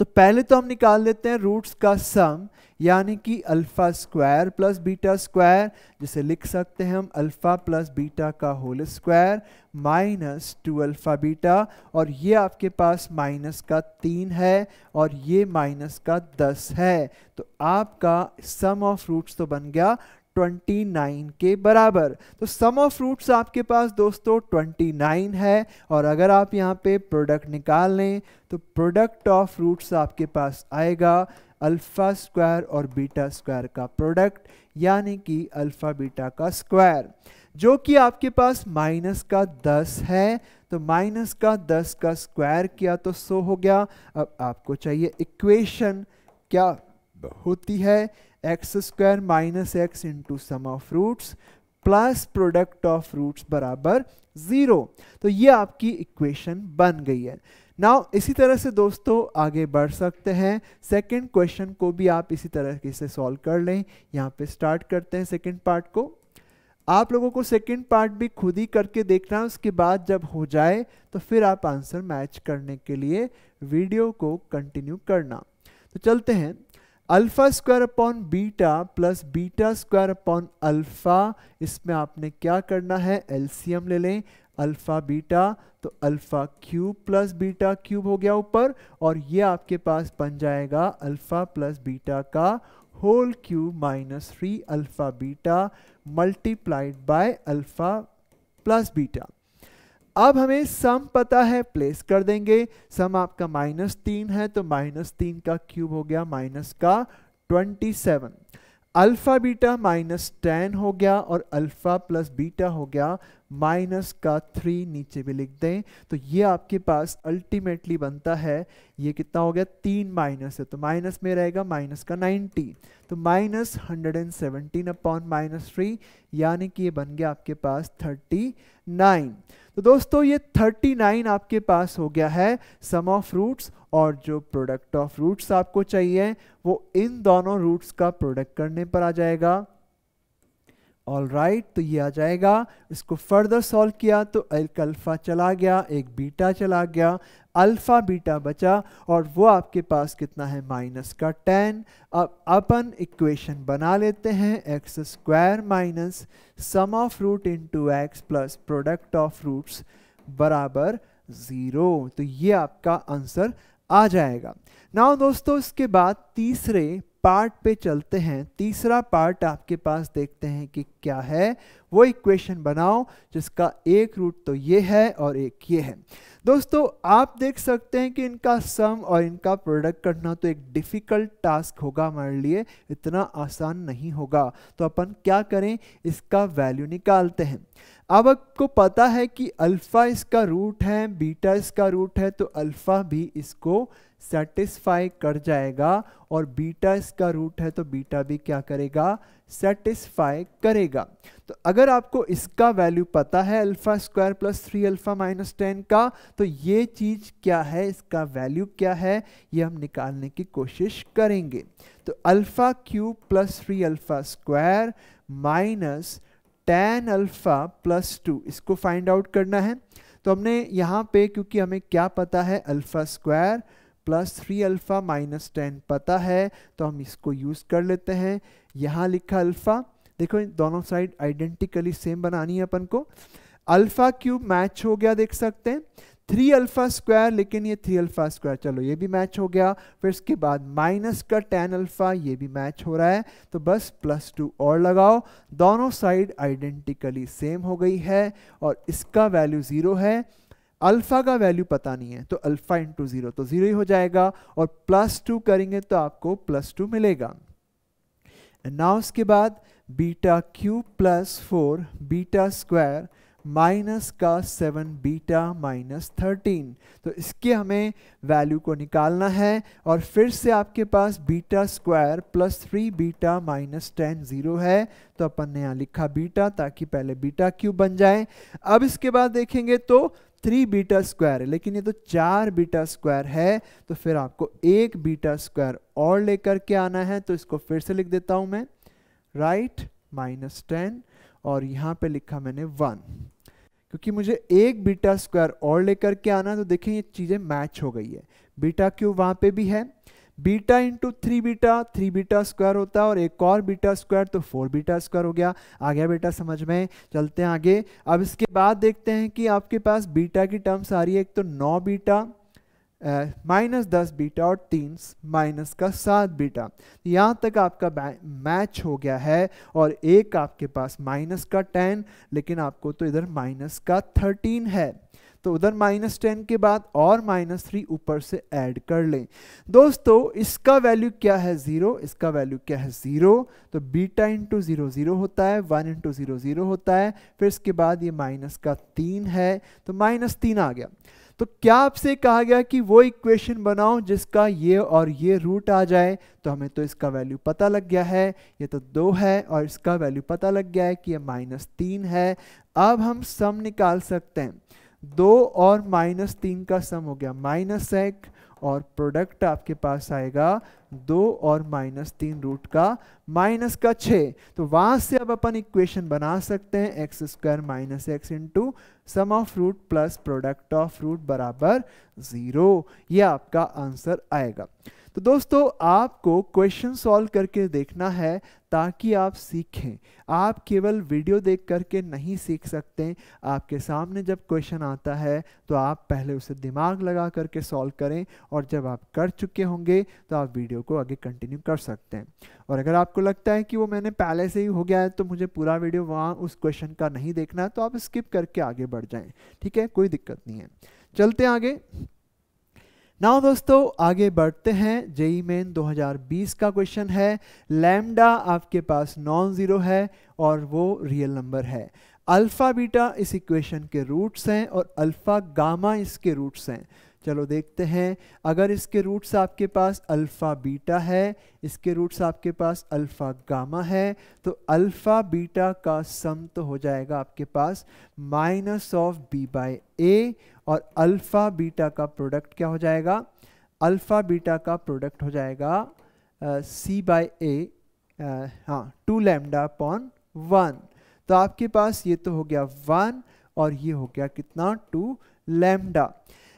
तो पहले तो हम निकाल लेते हैं रूट्स का सम, यानी कि alpha square plus beta square, जिसे लिख सकते हैं हम अल्फा प्लस बीटा का whole square minus 2 alpha beta, और ये आपके पास माइनस का 3 है और ये माइनस का 10 है। तो आपका सम ऑफ रूट्स तो बन गया 29 के बराबर। तो सम ऑफ रूट्स आपके पास दोस्तों 29 है, और अगर आप यहाँ पे प्रोडक्ट निकाल लें तो प्रोडक्ट ऑफ रूट्स आपके पास आएगा अल्फा स्क्वायर और बीटा स्क्वायर का प्रोडक्ट, यानी कि अल्फा बीटा का स्क्वायर, जो कि आपके पास माइनस का 10 है। तो माइनस का 10 का स्क्वायर किया तो 100 हो गया। अब आपको चाहिए इक्वेशन क्या होती है, x square minus x into sum of roots plus product of roots बराबर 0। तो ये आपकी इक्वेशन बन गई है। नाउ इसी तरह से दोस्तों आगे बढ़ सकते हैं, सेकंड क्वेश्चन को भी आप इसी तरह से सॉल्व कर लें। यहाँ पे स्टार्ट करते हैं सेकंड पार्ट को। आप लोगों को सेकंड पार्ट भी खुद ही करके देखना है, उसके बाद जब हो जाए तो फिर आप आंसर मैच करने के लिए वीडियो को कंटिन्यू करना। तो चलते हैं, alpha square upon beta plus beta square upon alpha, इसमें आपने क्या करना है, एलसीएम ले लें, अल्फा बीटा, तो alpha cube plus beta cube हो गया ऊपर, और ये आपके पास बन जाएगा अल्फा प्लस बीटा का whole cube minus 3 alpha beta multiplied by alpha plus beta. अब हमें सम पता है, प्लेस कर देंगे, सम आपका -3 है तो -3 का क्यूब हो गया माइनस का 27, अल्फा बीटा -10 हो गया और अल्फा प्लस बीटा हो गया माइनस का 3, नीचे भी लिख दें। तो ये आपके पास अल्टीमेटली बनता है, ये कितना हो गया, 3 माइनस है तो माइनस में रहेगा माइनस का 90, तो -117 अपॉन -3, यानी कि ये बन गया आपके पास 39। तो दोस्तों ये 39 आपके पास हो गया है सम ऑफ रूट्स, और जो प्रोडक्ट ऑफ रूट्स आपको चाहिए वो इन दोनों रूट्स का प्रोडक्ट करने पर आ जाएगा। ऑल राइट, तो ये आ जाएगा। इसको फर्दर सॉल्व किया तो एक अल्फा चला गया, एक बीटा चला गया, अल्फा बीटा बचा, और वो आपके पास कितना है, माइनस का 10। अब अपन इक्वेशन बना लेते हैं, x square minus sum of root into x plus product of roots बराबर 0। तो ये आपका आंसर आ जाएगा। नाउ दोस्तों इसके बाद तीसरे पार्ट पे चलते हैं। तीसरा पार्ट आपके पास देखते हैं कि क्या है। वो इक्वेशन बनाओ जिसका एक रूट तो ये है और एक ये है। दोस्तों आप देख सकते हैं कि इनका सम और इनका प्रोडक्ट करना तो एक डिफिकल्ट टास्क होगा हमारे लिए, इतना आसान नहीं होगा। तो अपन क्या करें, इसका वैल्यू निकालते हैं। अब आपको पता है कि अल्फा इसका रूट है, बीटा इसका रूट है, तो अल्फा भी इसको सेटिस्फाई कर जाएगा, और बीटा इसका रूट है तो बीटा भी क्या करेगा, सेटिस्फाई करेगा। तो अगर आपको इसका वैल्यू पता है alpha square plus 3 alpha minus 10 का, तो ये चीज क्या है, इसका वैल्यू क्या है, ये हम निकालने की कोशिश करेंगे। तो alpha cube plus 3 alpha square minus 10 alpha plus 2, इसको फाइंड आउट करना है। तो हमने यहाँ पे, क्योंकि हमें क्या पता है, alpha square plus 3 alpha minus 10 पता है, तो हम इसको यूज कर लेते हैं। यहाँ लिखा अल्फा, देखो दोनों साइड आइडेंटिकली सेम बनानी है अपन को। अल्फा क्यूब मैच हो गया, देख सकते हैं 3 अल्फा स्क्वायर, लेकिन ये 3 अल्फा स्क्वायर, चलो ये भी मैच हो गया। फिर इसके बाद माइनस का 10 अल्फा, ये भी मैच हो रहा है, तो बस +2 और लगाओ, दोनों साइड आइडेंटिकली सेम हो गई है, और इसका वैल्यू 0 है। अल्फा का वैल्यू पता नहीं है, तो अल्फा इंटू 0 तो 0 ही हो जाएगा, और +2 करेंगे तो आपको +2 मिलेगा। एंड नाउ उसके बाद beta cube plus 4 beta square minus का 7 बीटा माइनस 13, तो इसके हमें वैल्यू को निकालना है। और फिर से आपके पास beta square plus 3 beta minus 10 0 है, तो अपन ने यहाँ लिखा बीटा ताकि पहले बीटा क्यूब बन जाए। अब इसके बाद देखेंगे तो 3 बीटा स्क्वायर है, लेकिन ये तो 4 बीटा स्क्वायर है, तो फिर आपको एक बीटा स्क्वायर और लेकर के आना है। तो इसको फिर से लिख देता हूं मैं, राइट, -10, और यहाँ पे लिखा मैंने 1, क्योंकि मुझे एक बीटा स्क्वायर और लेकर के आना। तो देखें ये चीज़ें मैच हो गई है, बीटा क्यूब वहाँ पे भी है, बीटा इंटू 3 बीटा स्क्वायर होता है, और एक और बीटा स्क्वायर तो 4 बीटा स्क्वायर हो गया। आ गया बेटा समझ में, चलते हैं आगे। अब इसके बाद देखते हैं कि आपके पास बीटा की टर्म्स आ रही है, एक तो 9 बीटा -10 बीटा और 3 माइनस का 7 बीटा। यहाँ तक आपका मैच हो गया है, और एक आपके पास माइनस का 10, लेकिन आपको तो इधर माइनस का 13 है, तो उधर -10 के बाद और -3 ऊपर से ऐड कर लें। दोस्तों इसका वैल्यू क्या है, 0, इसका वैल्यू क्या है, 0, तो बीटा इंटू 0 0 होता है, 1 इंटू 0 0 होता है, फिर इसके बाद ये माइनस का 3 है, तो -3 आ गया। तो क्या आपसे कहा गया कि वो इक्वेशन बनाओ जिसका ये और ये रूट आ जाए, तो हमें तो इसका वैल्यू पता लग गया है, ये तो 2 है, और इसका वैल्यू पता लग गया है कि ये -3 है। अब हम सम निकाल सकते हैं, 2 और -3 का सम हो गया -1, और प्रोडक्ट आपके पास आएगा 2 और -3 रूट का -6। तो वहां से अब अपन इक्वेशन बना सकते हैं, x square minus x into sum of root plus product of root बराबर 0, ये आपका आंसर आएगा। तो दोस्तों आपको क्वेश्चन सॉल्व करके देखना है ताकि आप सीखें। आप केवल वीडियो देख करके नहीं सीख सकते। आपके सामने जब क्वेश्चन आता है तो आप पहले उसे दिमाग लगा करके सॉल्व करें, और जब आप कर चुके होंगे तो आप वीडियो को आगे कंटिन्यू कर सकते हैं। और अगर आपको लगता है कि वो मैंने पहले से ही हो गया है तो मुझे पूरा वीडियो वहाँ उस क्वेश्चन का नहीं देखना है, तो आप स्किप करके आगे बढ़ जाएं। ठीक है, कोई दिक्कत नहीं है। चलते हैं आगे। नाउ दोस्तों आगे बढ़ते हैं। जेईई मेन 2020 का क्वेश्चन है। लैम्डा आपके पास नॉन जीरो है और वो रियल नंबर है। अल्फा बीटा इस इक्वेशन के रूट्स हैं और अल्फा गामा इसके रूट्स हैं। चलो देखते हैं। अगर इसके रूट्स आपके पास अल्फा बीटा है, इसके रूट्स आपके पास अल्फा गामा है, तो अल्फा बीटा का सम तो हो जाएगा आपके पास माइनस ऑफ बी बाई ए, और अल्फा बीटा का प्रोडक्ट क्या हो जाएगा? अल्फा बीटा का प्रोडक्ट हो जाएगा सी बाई ए, हाँ, 2 लैम्डा अपॉन 1। तो आपके पास ये तो हो गया 1 और ये हो गया कितना? 2 lambda.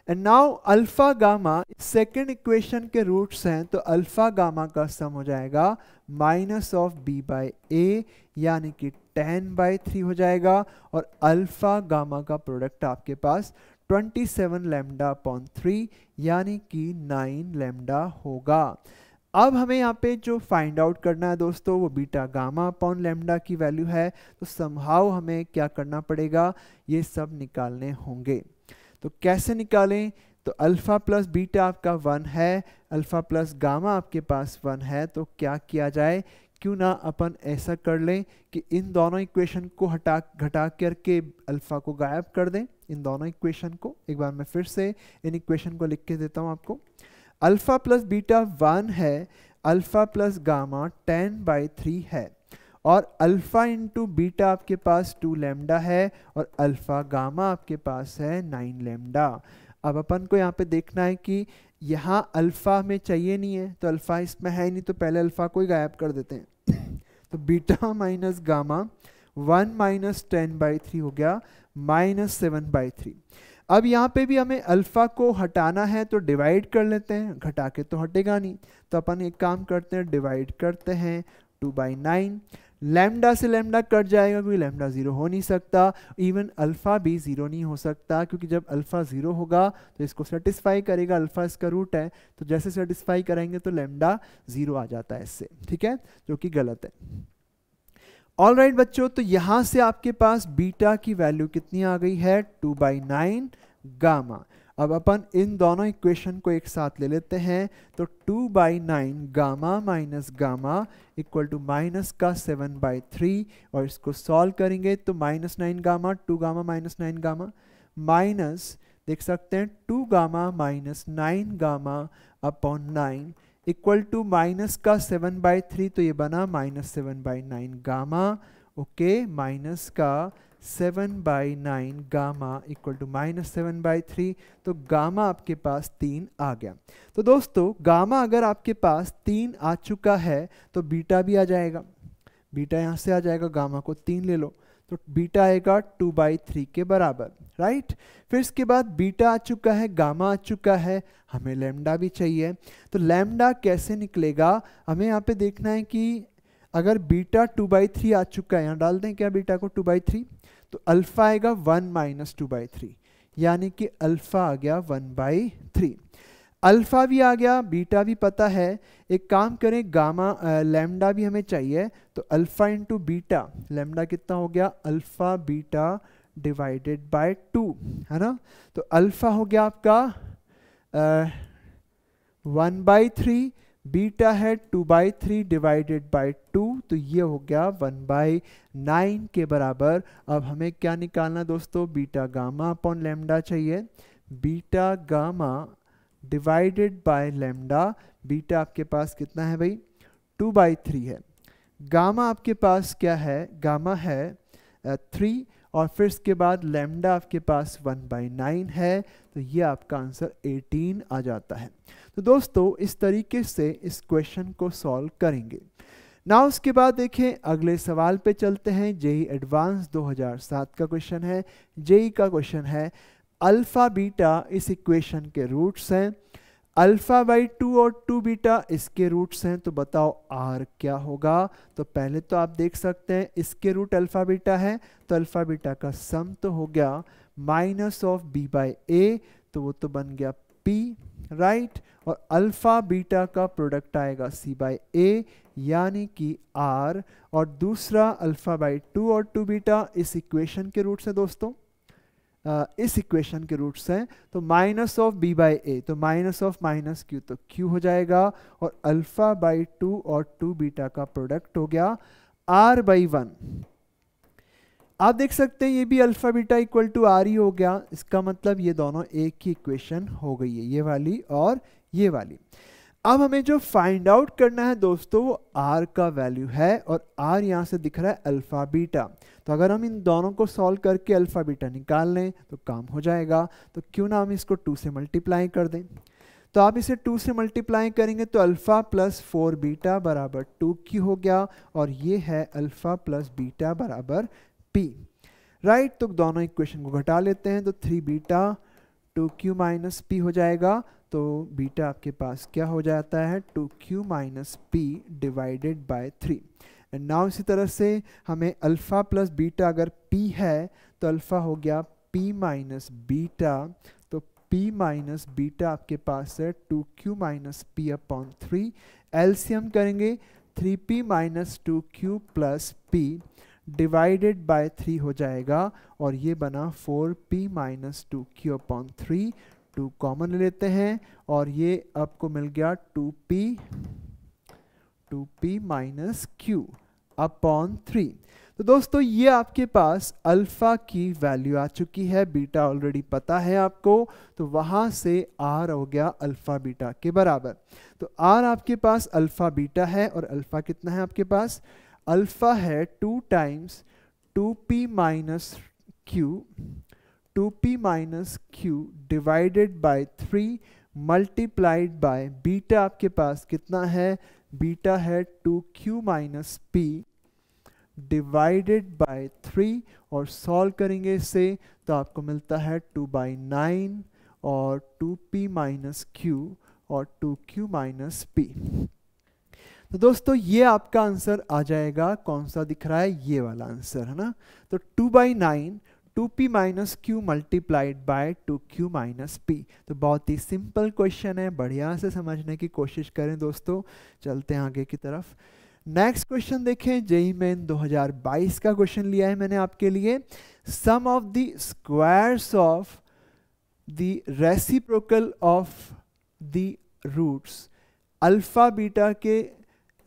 And now alpha gamma second equation के रूट्स हैं, तो अल्फा गामा का सम हो जाएगा माइनस ऑफ बी बाई ए, यानी कि 10/3 हो जाएगा, और अल्फा गामा का प्रोडक्ट आपके पास 27 लैम्डा अपॉन 3 यानी कि 9 लैम्डा होगा। अब हमें यहाँ पे जो फाइंड आउट करना है दोस्तों वो बीटा गामा अपॉन लैम्डा की वैल्यू है। तो समहाउ हमें क्या करना पड़ेगा? ये सब निकालने होंगे। तो कैसे निकालें? तो अल्फा प्लस बीटा आपका 1 है, अल्फा प्लस गामा आपके पास 1 है, तो क्या किया जाए? क्यों ना अपन ऐसा कर लें कि इन दोनों इक्वेशन को घटा करके अल्फा को गायब कर दें। इन दोनों इक्वेशन को एक बार मैं फिर से इन इक्वेशन को लिख के देता हूं आपको। अल्फा प्लस बीटा 1 है, अल्फा प्लस गामा 10/3 है, और अल्फा इंटू बीटा आपके पास 2 लैम्डा है, और अल्फा गामा आपके पास है 9 लैम्डा। अब अपन को यहाँ पे देखना है कि यहाँ अल्फा हमें चाहिए नहीं है, तो अल्फा इसमें है नहीं, तो पहले अल्फा को ही गायब कर देते हैं। तो बीटा माइनस गामा 1 माइनस 10/3 हो गया -7/3। अब यहाँ पे भी हमें अल्फा को हटाना है, तो डिवाइड कर लेते हैं, घटा के तो हटेगा नहीं। तो अपन एक काम करते हैं, डिवाइड करते हैं 2/9। लैम्डा से लैम्डा कट जाएगा क्योंकि लैम्डा 0 हो नहीं सकता। इवन अल्फा भी 0 नहीं हो सकता, क्योंकि जब अल्फा 0 होगा तो इसको सेटिस्फाई करेगा। अल्फा इसका रूट है, तो जैसे सेटिस्फाई करेंगे तो लैम्डा 0 आ जाता है इससे, ठीक है, जो कि गलत है। ऑल राइट बच्चों, तो यहां से आपके पास बीटा की वैल्यू कितनी आ गई है? 2/9 गामा। अब अपन इन दोनों इक्वेशन को एक साथ ले लेते हैं, तो 2/9 gamma minus gamma equal to minus का 7/3, और इसको सॉल्व करेंगे तो -9 gamma 2 gamma minus 9 gamma, minus देख सकते हैं 2 gamma minus 9 gamma upon 9 equal to minus का 7/3, तो ये बना -7/9 गामा। ओके, माइनस का 7/9 गामा इक्वल टू -7/3, तो गामा आपके पास 3 आ गया। तो दोस्तों गामा अगर आपके पास 3 आ चुका है तो बीटा भी आ जाएगा। बीटा यहाँ से आ जाएगा, गामा को 3 ले लो, तो बीटा आएगा 2/3 के बराबर, राइट। फिर इसके बाद बीटा आ चुका है, गामा आ चुका है, हमें लैम्डा भी चाहिए। तो लैम्डा कैसे निकलेगा? हमें यहाँ पे देखना है कि अगर बीटा 2/3 आ चुका है, यहाँ डाल दें क्या बीटा को 2/3, तो अल्फा आएगा 1 माइनस 2/3, यानी कि अल्फा आ गया 1/3। अल्फा भी आ गया, बीटा भी पता है। एक काम करें, गामा लैम्डा भी हमें चाहिए, तो अल्फा इंटू बीटा, लैम्डा कितना हो गया? अल्फा बीटा डिवाइडेड बाय 2, है ना। तो अल्फा हो गया आपका 1/3, बीटा है 2/3 डिवाइडेड बाय 2, तो ये हो गया 1/9 के बराबर। अब हमें क्या निकालना दोस्तों? बीटा गामा अपॉन लैम्डा चाहिए। Beta gamma divided by lambda, beta आपके पास कितना है भाई? 2/3 है। गामा आपके पास क्या है? गामा है 3, और फिर इसके बाद लैम्डा आपके पास 1/9 है, तो ये आपका आंसर 18 आ जाता है। तो दोस्तों इस तरीके से इस क्वेश्चन को सॉल्व करेंगे। ना उसके बाद देखें अगले सवाल पे चलते हैं। जेईई एडवांस 2007 का क्वेश्चन है। जेईई का क्वेश्चन है, अल्फा बीटा इस इक्वेशन के रूट्स हैं। अल्फा बाई 2 और 2 बीटा इसके रूट्स हैं, तो बताओ आर क्या होगा। तो पहले तो आप देख सकते हैं इसके रूट अल्फा बीटा है, तो अल्फा बीटा का सम तो हो गया माइनस ऑफ बी बाई ए, तो वो तो बन गया पी, राइट। और अल्फा बीटा का प्रोडक्ट आएगा सी बाई ए यानी कि आर, और दूसरा अल्फा बाई 2 और 2 बीटा इस इक्वेशन के रूट्स हैं दोस्तों, इस इक्वेशन के रूट्स हैं, तो माइनस ऑफ बी बाई ए, तो माइनस ऑफ माइनस क्यू, तो क्यू हो जाएगा, और अल्फा बाई 2 और 2 बीटा का प्रोडक्ट हो गया आर बाई 1। आप देख सकते हैं ये भी alpha beta equal to R ही हो गया, इसका मतलब ये दोनों एक ही इक्वेशन हो गई है, ये वाली और ये वाली। अब हमें जो फाइंड आउट करना है दोस्तों वो आर का वैल्यू है, और आर यहाँ से दिख रहा है अल्फा बीटा, तो अगर हम इन दोनों को सॉल्व करके अल्फा बीटा निकाल लें तो काम हो जाएगा। तो क्यों ना हम इसको 2 से मल्टीप्लाई कर दें। तो आप इसे 2 से मल्टीप्लाई करेंगे तो अल्फा प्लस 4 बीटा बराबर 2q हो गया, और ये है अल्फा प्लस बीटा बराबर p, राइट। तो दोनों इक्वेशन को घटा लेते हैं, तो 3 बीटा 2q माइनस p हो जाएगा, तो बीटा आपके पास क्या हो जाता है 2q minus p divided by 3। And now इसी तरह से हमें अल्फा प्लस बीटा अगर p है तो अल्फा हो गया p माइनस बीटा, तो p माइनस बीटा आपके पास है 2q minus p upon 3। LCM करेंगे 3p minus 2q plus p divided by 3 हो जाएगा, और ये बना 4p minus 2q upon 3। 2 common ले लेते हैं और ये आपको मिल गया 2p माइनस q अपॉन 3। तो दोस्तों ये आपके पास अल्फा की वैल्यू आ चुकी है, बीटा ऑलरेडी पता है आपको, तो वहां से r हो गया अल्फा बीटा के बराबर। तो r आपके पास अल्फा बीटा है, और अल्फा कितना है आपके पास, अल्फा है 2 times 2p minus q, 2p minus q divided by 3 multiplied by beta आपके पास कितना है, बीटा है 2q minus p divided by 3, और सॉल्व करेंगे इसे तो आपको मिलता है 2/9 और 2p माइनस q और 2q माइनस p। तो दोस्तों ये आपका आंसर आ जाएगा, कौन सा दिख रहा है, ये वाला आंसर है ना। तो 2/9 2p minus Q multiplied by 2q minus p। तो बहुत ही सिंपल क्वेश्चन है, बढ़िया से समझने की कोशिश करें दोस्तों। चलते हैं आगे की तरफ। नेक्स्ट क्वेश्चन देखें, जेईई मेन 2022 का क्वेश्चन लिया है मैंने आपके लिए। Sum of the squares of the reciprocal of the roots, alpha beta के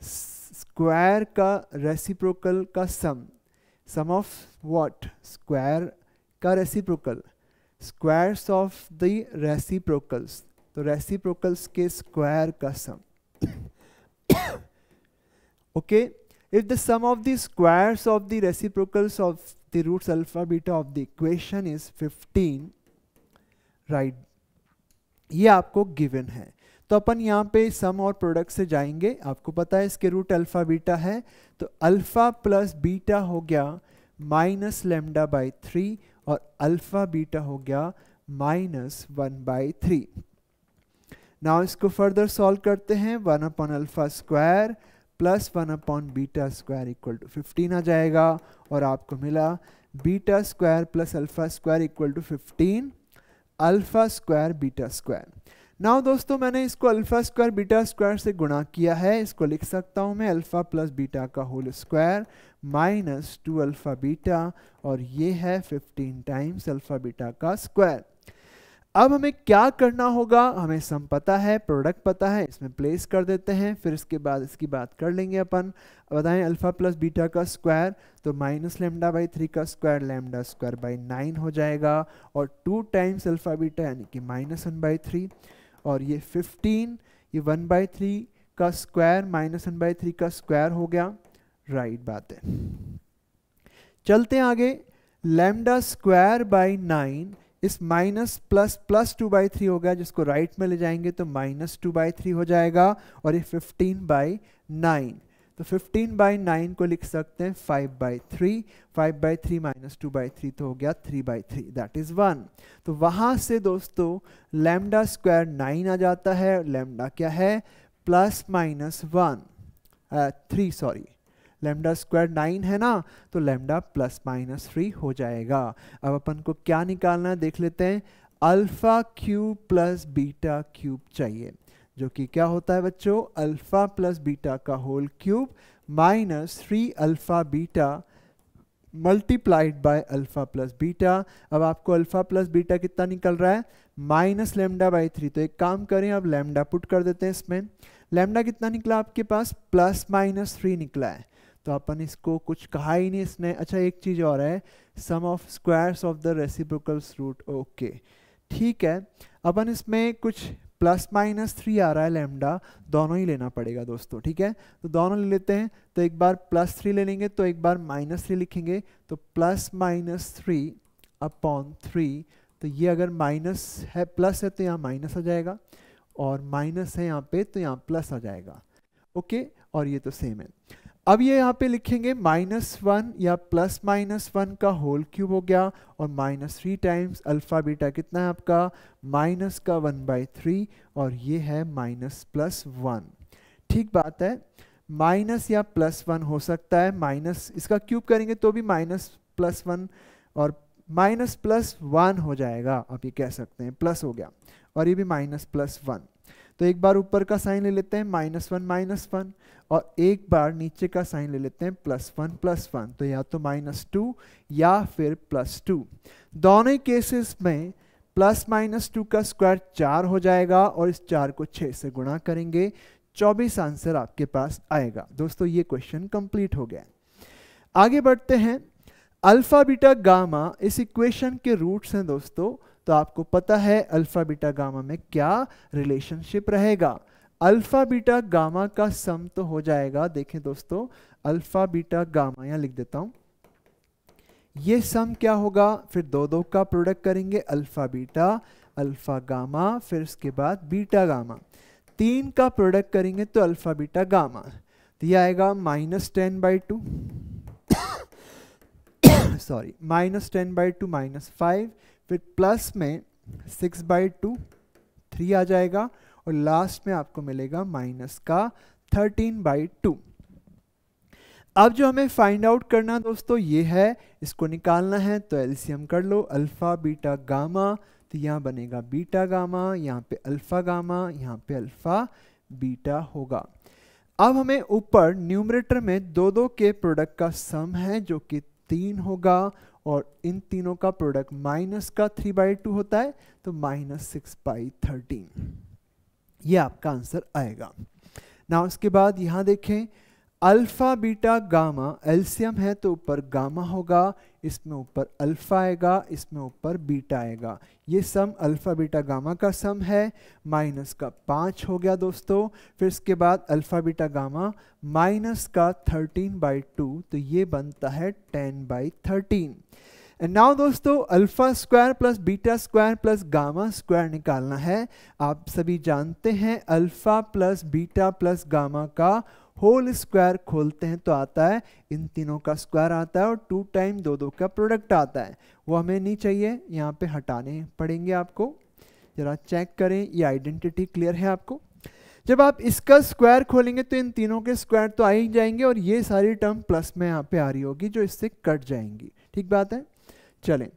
स्क्वायर का रेसिप्रोकल का सम ऑफ व्हाट, स्क्वायर का reciprocal, squares of the reciprocals, तो रेसिप्रोकल्स के स्क्वायर का sum. Okay, if the sum of the squares of the reciprocals of the roots alpha beta of the equation is 15, right, ये आपको given है। तो अपन यहाँ पे सम और प्रोडक्ट से जाएंगे, आपको पता है इसके रूट अल्फा बीटा है, तो अल्फा प्लस बीटा हो गया माइनस लेमडा बाई 3, और अल्फा बीटा हो गया माइनस 1/3। नाउ इसको फर्दर सॉल्व करते हैं, 1 upon alpha square plus 1 upon beta square equal to 15 आ जाएगा, और आपको मिला beta square plus alpha square equal to 15 alpha square beta square. Now दोस्तों मैंने इसको अल्फा स्क्वायर बीटा स्क्वायर से गुणा किया है, इसको लिख सकता हूँ मैं अल्फा प्लस बीटा का whole square minus 2 alpha beta, और ये है 15 टाइम्स अल्फा बीटा का स्क्वायर। अब हमें क्या करना होगा, हमें सम पता है, प्रोडक्ट पता है, इसमें प्लेस कर देते हैं, फिर इसके बाद इसकी बात कर लेंगे अपन। बताएं अल्फा प्लस बीटा का स्क्वायर, तो माइनस लेमडा बाई 3 का स्क्वायर लेमडा स्क्वायर बाई 9 हो जाएगा, और 2 टाइम्स अल्फा बीटा यानी कि माइनस 1/3, और ये 15, ये 1/3 का स्क्वायर माइनस 1/3 का स्क्वायर हो गया, राइट बात है। चलते हैं आगे, लेमडा स्क्वायर बाई 9 इस माइनस प्लस प्लस 2/3 हो गया, जिसको राइट में ले जाएंगे तो माइनस 2/3 हो जाएगा, और ये 15/9, तो 15/9 को लिख सकते हैं 5/3, 5/3 माइनस 2/3 तो हो गया 3/3, दैट इज 1। तो वहां से दोस्तों लैम्डा स्क्वायर 9 आ जाता है। लैम्डा क्या है, plus minus 3 sorry, lambda square 9 है ना, तो लैम्डा प्लस माइनस 3 हो जाएगा। अब अपन को क्या निकालना है देख लेते हैं, alpha cube plus beta cube चाहिए, जो कि क्या होता है बच्चों, अल्फा प्लस बीटा का whole cube minus 3 alpha beta multiplied by alpha plus beta. अब आपको अल्फा प्लस बीटा कितना निकल रहा है, माइनस λ/3। तो एक काम करें, अब लैम्डा पुट कर देते हैं इसमें। लैम्डा कितना निकला आपके पास, प्लस माइनस 3 निकला है। तो अपन इसको कुछ कहा ही नहीं इसने। अच्छा एक चीज और है, sum of squares of the reciprocals root, okay ठीक है। अपन इसमें कुछ प्लस माइनस 3 आ रहा है, लैम्डा दोनों ही लेना पड़ेगा दोस्तों, ठीक है। तो दोनों ले लेते हैं, तो एक बार प्लस 3 ले लेंगे तो एक बार माइनस 3 लिखेंगे, तो प्लस माइनस 3/3। तो ये अगर माइनस है प्लस है तो यहाँ माइनस आ जाएगा, और माइनस है यहाँ पे तो यहाँ प्लस आ जाएगा, ओके। और ये तो सेम है। अब ये यहाँ पे लिखेंगे -1 या प्लस -1 का होल क्यूब हो गया, और -3 टाइम्स अल्फा बीटा कितना है आपका, माइनस का 1/3, और ये है -+1। ठीक बात है, माइनस या +1 हो सकता है, माइनस इसका क्यूब करेंगे तो भी -+1 और -+1 हो जाएगा। आप ये कह सकते हैं प्लस हो गया, और ये भी -+1। तो एक बार ऊपर का साइन ले लेते हैं -1 और एक बार नीचे का साइन ले लेते हैं +1 तो या तो -2 या फिर +2। दोनों ही केसेस में +-2 का स्क्वायर 4 हो जाएगा, और इस 4 को 6 से गुणा करेंगे, 24 आंसर आपके पास आएगा। दोस्तों ये क्वेश्चन कंप्लीट हो गया। आगे बढ़ते हैं। अल्फा बीटा गामा इस इक्वेशन के रूट्स हैं दोस्तों। तो आपको पता है अल्फा बीटा गामा में क्या रिलेशनशिप रहेगा। अल्फा बीटा गामा का सम तो हो जाएगा, देखें दोस्तों, अल्फा बीटा गामा यहाँ लिख देता हूं, ये सम क्या होगा, फिर दो का प्रोडक्ट करेंगे, अल्फा बीटा अल्फा गामा, फिर उसके बाद बीटा गामा, 3 का प्रोडक्ट करेंगे तो अल्फा बीटा गामा। तो ये आएगा -10/2 सॉरी -10/2 -5, फिर प्लस में 6/2 3 आ जाएगा, और लास्ट में आपको मिलेगा माइनस का 13/2। अब जो हमें फाइंड आउट करना दोस्तों ये है, इसको निकालना है, तो एलसीएम कर लो, अल्फा बीटा गामा, तो यहाँ बनेगा बीटा गामा, यहाँ पे अल्फा गामा, यहाँ पे अल्फा बीटा होगा। अब हमें ऊपर न्यूमरेटर में दो के प्रोडक्ट का सम है जो कि 3 होगा, और इन तीनों का प्रोडक्ट माइनस का 3/2 होता है, तो -6/13 ये आपका आंसर आएगा ना। उसके बाद यहां देखें, अल्फा बीटा गामा एलसीएम है तो ऊपर गामा होगा, इसमें ऊपर अल्फा आएगा, इसमें ऊपर बीटा आएगा। ये सम अल्फा बीटा गामा का सम है, माइनस का 5 हो गया दोस्तों। फिर इसके बाद अल्फा बीटा गामा माइनस का 13/2, तो ये बनता है 10/13। एंड नाउ दोस्तों alpha square plus beta square plus gamma square निकालना है। आप सभी जानते हैं alpha plus beta plus gamma का होल स्क्वायर खोलते हैं तो आता है, इन तीनों का स्क्वायर आता है, और 2 टाइम 2 का प्रोडक्ट आता है। वो हमें नहीं चाहिए, यहाँ पे हटाने पड़ेंगे आपको। जरा चेक करें, ये आइडेंटिटी क्लियर है आपको। जब आप इसका स्क्वायर खोलेंगे तो इन तीनों के स्क्वायर तो आ ही जाएंगे, और ये सारी टर्म प्लस में यहाँ पे आ रही होगी जो इससे कट जाएंगी। ठीक बात है। चलें,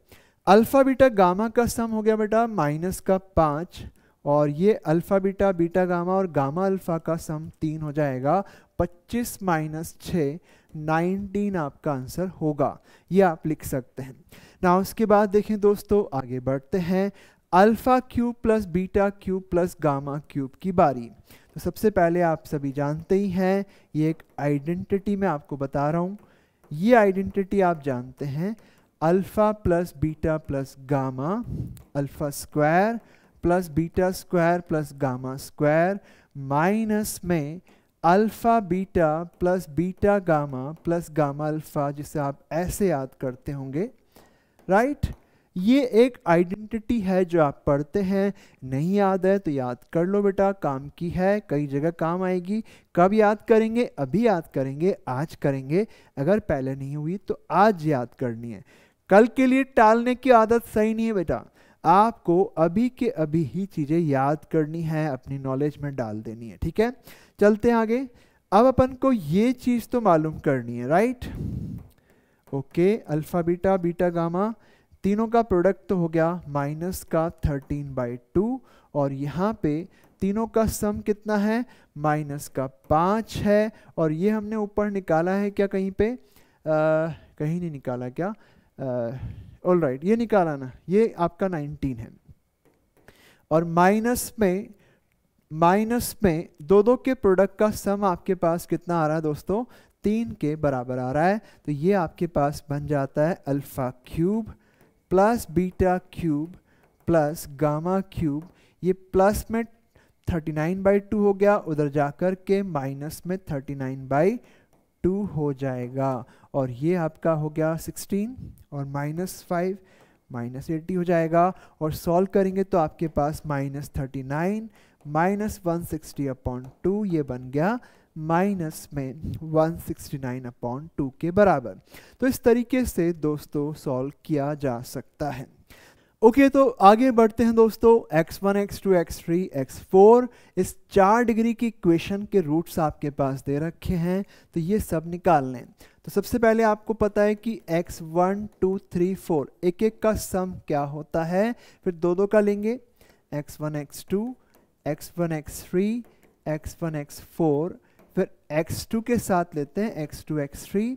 अल्फा बीटा गामा का सम हो गया बेटा माइनस का 5, और ये अल्फा बीटा बीटा गामा और गामा अल्फा का सम 3 हो जाएगा, 25 - 6 19 आपका आंसर होगा। ये आप लिख सकते हैं ना। उसके बाद देखें दोस्तों, आगे बढ़ते हैं। Alpha cube plus beta cube plus gamma cube की बारी। तो सबसे पहले आप सभी जानते ही हैं, ये एक आइडेंटिटी मैं आपको बता रहा हूँ। ये आइडेंटिटी आप जानते हैं, alpha plus beta plus gamma, alpha square plus beta square plus gamma square, minus में alpha beta plus beta gamma plus gamma alpha, जिसे आप ऐसे याद करते होंगे, राइट। ये एक आइडेंटिटी है जो आप पढ़ते हैं, नहीं याद है तो याद कर लो बेटा, काम की है, कई जगह काम आएगी। कब याद करेंगे? अभी याद करेंगे, आज करेंगे। अगर पहले नहीं हुई तो आज याद करनी है, कल के लिए टालने की आदत सही नहीं है बेटा। आपको अभी के अभी ही चीज़ें याद करनी है, अपनी नॉलेज में डाल देनी है, ठीक है। चलते हैं आगे। अब अपन को ये चीज़ तो मालूम करनी है, right. Okay, alpha beta beta gamma तीनों का प्रोडक्ट तो हो गया माइनस का 13/2, और यहाँ पे तीनों का सम कितना है? माइनस का 5 है। और ये हमने ऊपर निकाला है क्या कहीं पे? कहीं नहीं निकाला क्या? ऑल राइट, ये निकाला ना, ये आपका 19 है। और माइनस में दो दो के प्रोडक्ट का सम आपके पास कितना आ रहा है दोस्तों? 3 के बराबर आ रहा है। तो ये आपके पास बन जाता है alpha cube plus beta cube plus gamma cube. ये प्लस में 39/2 हो गया, उधर जाकर के माइनस में 39/2 हो जाएगा। और ये आपका हो गया 16 और -5 -80 हो जाएगा। और सॉल्व करेंगे तो आपके पास -39 -160/2 ये बन गया माइनस में 169/2 के बराबर। तो इस तरीके से दोस्तों सॉल्व किया जा सकता है। ओके, तो आगे बढ़ते हैं दोस्तों। x1 x2 x3 x4 इस 4 डिग्री की इक्वेशन के रूट्स आपके पास दे रखे हैं, तो ये सब निकाल लें। तो सबसे पहले आपको पता है कि x1 2 3 4 एक एक का सम क्या होता है, फिर दो दो का लेंगे, x1 x2 x1 x3 x1 x4, फिर x2 के साथ लेते हैं x2 x3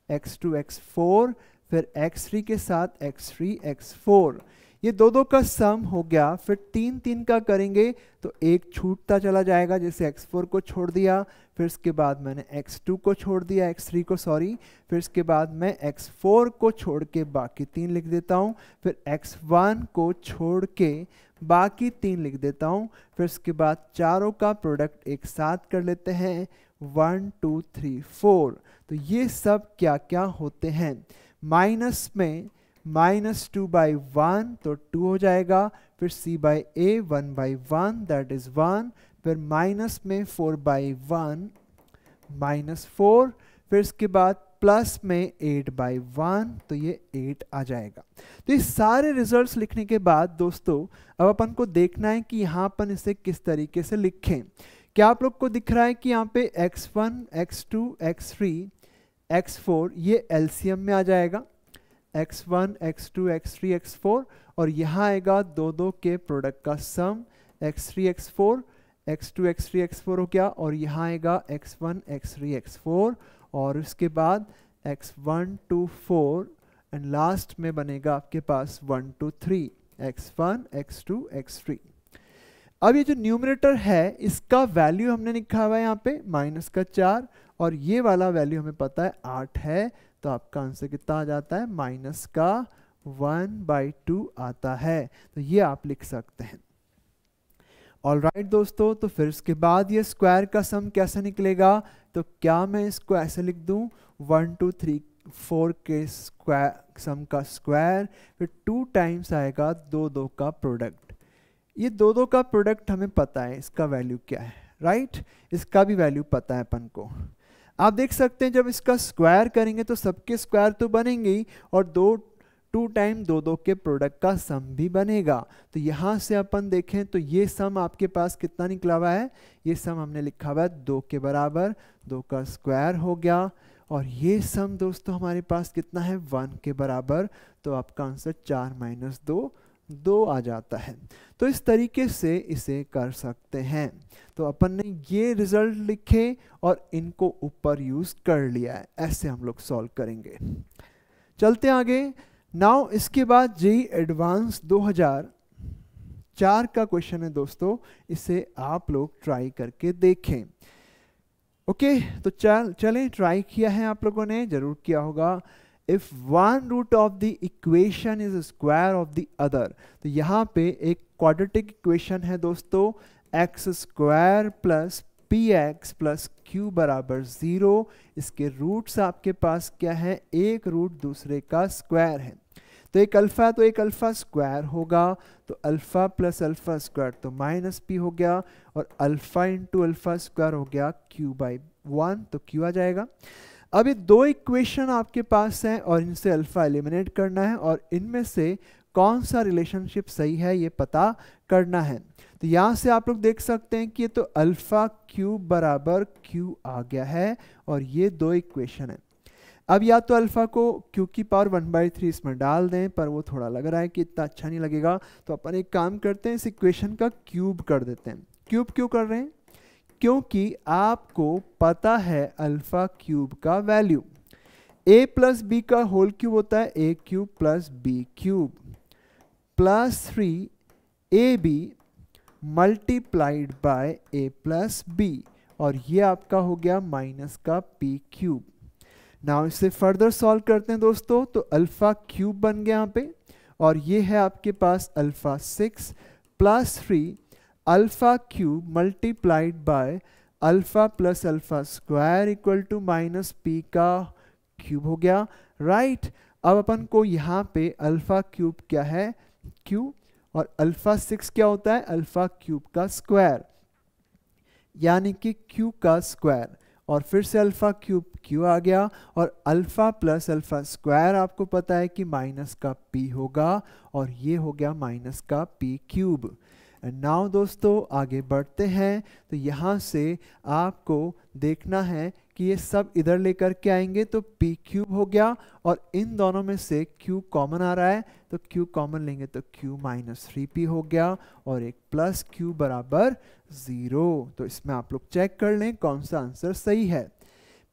x2 x4, फिर x3 के साथ x3 x4। ये दो दो का सम हो गया। फिर 3 3 का करेंगे तो एक छूटता चला जाएगा, जैसे x4 को छोड़ दिया, फिर इसके बाद मैंने x2 को छोड़ दिया, x3 को सॉरी, फिर इसके बाद मैं x4 को छोड़ के बाकी 3 लिख देता हूँ, फिर x1 को छोड़ के बाकी 3 लिख देता हूँ, फिर इसके बाद चारों का प्रोडक्ट एक साथ कर लेते हैं 1 2 3 4। तो ये सब क्या क्या होते हैं? माइनस में -2/1 तो 2 हो जाएगा, फिर c/a 1/1 दैट इज 1, फिर माइनस में 4/1 -4, फिर इसके बाद प्लस में 8/1 तो ये 8 आ जाएगा। तो ये सारे रिजल्ट्स लिखने के बाद दोस्तों अब अपन को देखना है कि यहाँ अपन इसे किस तरीके से लिखें। क्या आप लोग को दिख रहा है कि यहाँ पे x1 x2 x3 x4 ये एलसीएम में आ जाएगा, x1 x2 x3 x4, और यहाँ आएगा दो दो के प्रोडक्ट का सम x3 x4 x2 x3 x4 हो गया, और यहाँ आएगा x1 x3 x4, और उसके बाद x1 2 4, एंड लास्ट में बनेगा आपके पास 1 2 3 x1 x2 x3। अब ये जो न्यूमरेटर है इसका वैल्यू हमने लिखा हुआ है यहाँ पे -4, और ये वाला वैल्यू हमें पता है 8 है, तो आपका आंसर कितना आ जाता है? -1/2 आता है। तो ये आप लिख सकते हैं। ऑलराइट दोस्तों, तो फिर इसके बाद ये स्क्वायर का सम कैसे निकलेगा? तो क्या मैं इसको ऐसे लिख दूं 1 2 3 4 के स्क्वायर सम का स्क्वायर, फिर 2 टाइम्स आएगा दो दो का प्रोडक्ट। ये दो दो का प्रोडक्ट हमें पता है इसका वैल्यू क्या है, राइट। इसका भी वैल्यू पता है अपन को। आप देख सकते हैं जब इसका स्क्वायर करेंगे तो सबके स्क्वायर तो बनेंगे ही, और 2 टाइम दो दो के प्रोडक्ट का सम भी बनेगा। तो यहाँ से अपन देखें तो ये सम आपके पास कितना निकला हुआ है? ये सम हमने लिखा हुआ है 2 के बराबर, 2 का स्क्वायर हो गया, और ये सम दोस्तों हमारे पास कितना है? 1 के बराबर। तो आपका आंसर 4 - 2 2 आ जाता है। तो इस तरीके से इसे कर सकते हैं। तो अपन ने ये रिजल्ट लिखे और इनको ऊपर यूज कर लिया है, ऐसे हम लोग सॉल्व करेंगे। चलते आगे। नाउ इसके बाद जेईई एडवांस 2004 का क्वेश्चन है दोस्तों, इसे आप लोग ट्राई करके देखें। ओके, तो चलें, ट्राई किया है आप लोगों ने, जरूर किया होगा। If one root of the equation is square of the other, तो यहाँ पे एक क्वाड्रेटिक इक्वेशन है दोस्तों, x² plus px plus q बराबर 0। इसके रूट्स आपके पास क्या है? एक रूट दूसरे का स्क्वायर है। तो एक अल्फ़ा तो एक अल्फ़ा स्क्वायर होगा, तो अल्फ़ा प्लस अल्फ़ा स्क्वायर तो माइनस पी हो गया, और अल्फ़ा इंटू अल्फ़ा स्क्वायर हो गया क्यू बाई 1, तो क्यू आ जाएगा। अब ये दो इक्वेशन आपके पास हैं और इनसे अल्फ़ा एलिमिनेट करना है, और इनमें से कौन सा रिलेशनशिप सही है ये पता करना है। तो यहाँ से आप लोग देख सकते हैं कि ये तो अल्फ़ा क्यूब बराबर क्यू आ गया है, और ये दो इक्वेशन है। अब या तो अल्फ़ा को क्यू की पावर 1/3 इसमें डाल दें, पर वो थोड़ा लग रहा है कि इतना अच्छा नहीं लगेगा, तो अपन एक काम करते हैं, इस इक्वेशन का क्यूब कर देते हैं। क्यूब क्यों कर रहे हैं? क्योंकि आपको पता है अल्फ़ा क्यूब का वैल्यू a प्लस बी का होल क्यूब होता है a cube plus b cube plus 3ab multiplied by a plus b, और ये आपका हो गया माइनस का p क्यूब। नाउ इसे फर्दर सॉल्व करते हैं दोस्तों, तो अल्फ़ा क्यूब बन गया यहाँ पे, और ये है आपके पास alpha 6 plus 3 alpha cube multiplied by alpha plus alpha square equal to minus P का क्यूब हो गया, राइट। अब अपन को यहाँ पे अल्फ़ा क्यूब क्या है? क्यू, और अल्फ़ा 6 क्या होता है? अल्फ़ा क्यूब का स्क्वायर, यानी कि क्यू का स्क्वायर, और फिर से अल्फ़ा क्यूब क्यू आ गया, और अल्फ़ा प्लस अल्फ़ा स्क्वायर आपको पता है कि माइनस का पी होगा, और ये हो गया माइनस का पी क्यूब। एंड नाउ दोस्तों आगे बढ़ते हैं, तो यहाँ से आपको देखना है कि ये सब इधर लेकर के आएंगे तो p क्यूब हो गया, और इन दोनों में से q कॉमन आ रहा है, तो q कॉमन लेंगे तो q माइनस 3p हो गया, और एक प्लस q बराबर 0। तो इसमें आप लोग चेक कर लें कौन सा आंसर सही है।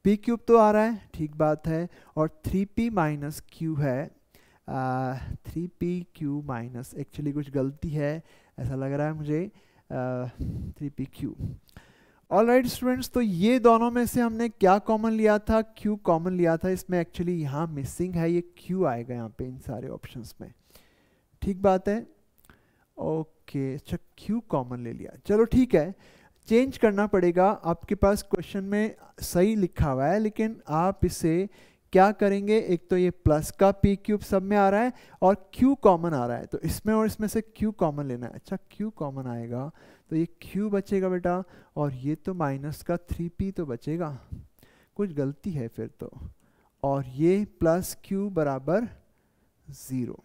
p क्यूब तो आ रहा है, ठीक बात है, और 3p माइनस q है, 3p q माइनस, एक्चुअली कुछ गलती है ऐसा लग रहा है मुझे, 3p q। ऑलराइट स्टूडेंट्स, तो ये दोनों में से हमने क्या कॉमन लिया था? q कॉमन लिया था, इसमें एक्चुअली यहाँ मिसिंग है, ये q आएगा यहाँ पे इन सारे ऑप्शंस में, ठीक बात है। ओके, अच्छा q कॉमन ले लिया, चलो ठीक है, चेंज करना पड़ेगा। आपके पास क्वेश्चन में सही लिखा हुआ है, लेकिन आप इसे क्या करेंगे, एक तो ये प्लस का p क्यूब सब में आ रहा है और q कॉमन आ रहा है, तो इसमें और इसमें से q कॉमन लेना है। अच्छा q कॉमन आएगा तो ये q बचेगा बेटा, और ये तो माइनस का 3p तो बचेगा, कुछ गलती है फिर तो, और ये प्लस q बराबर 0।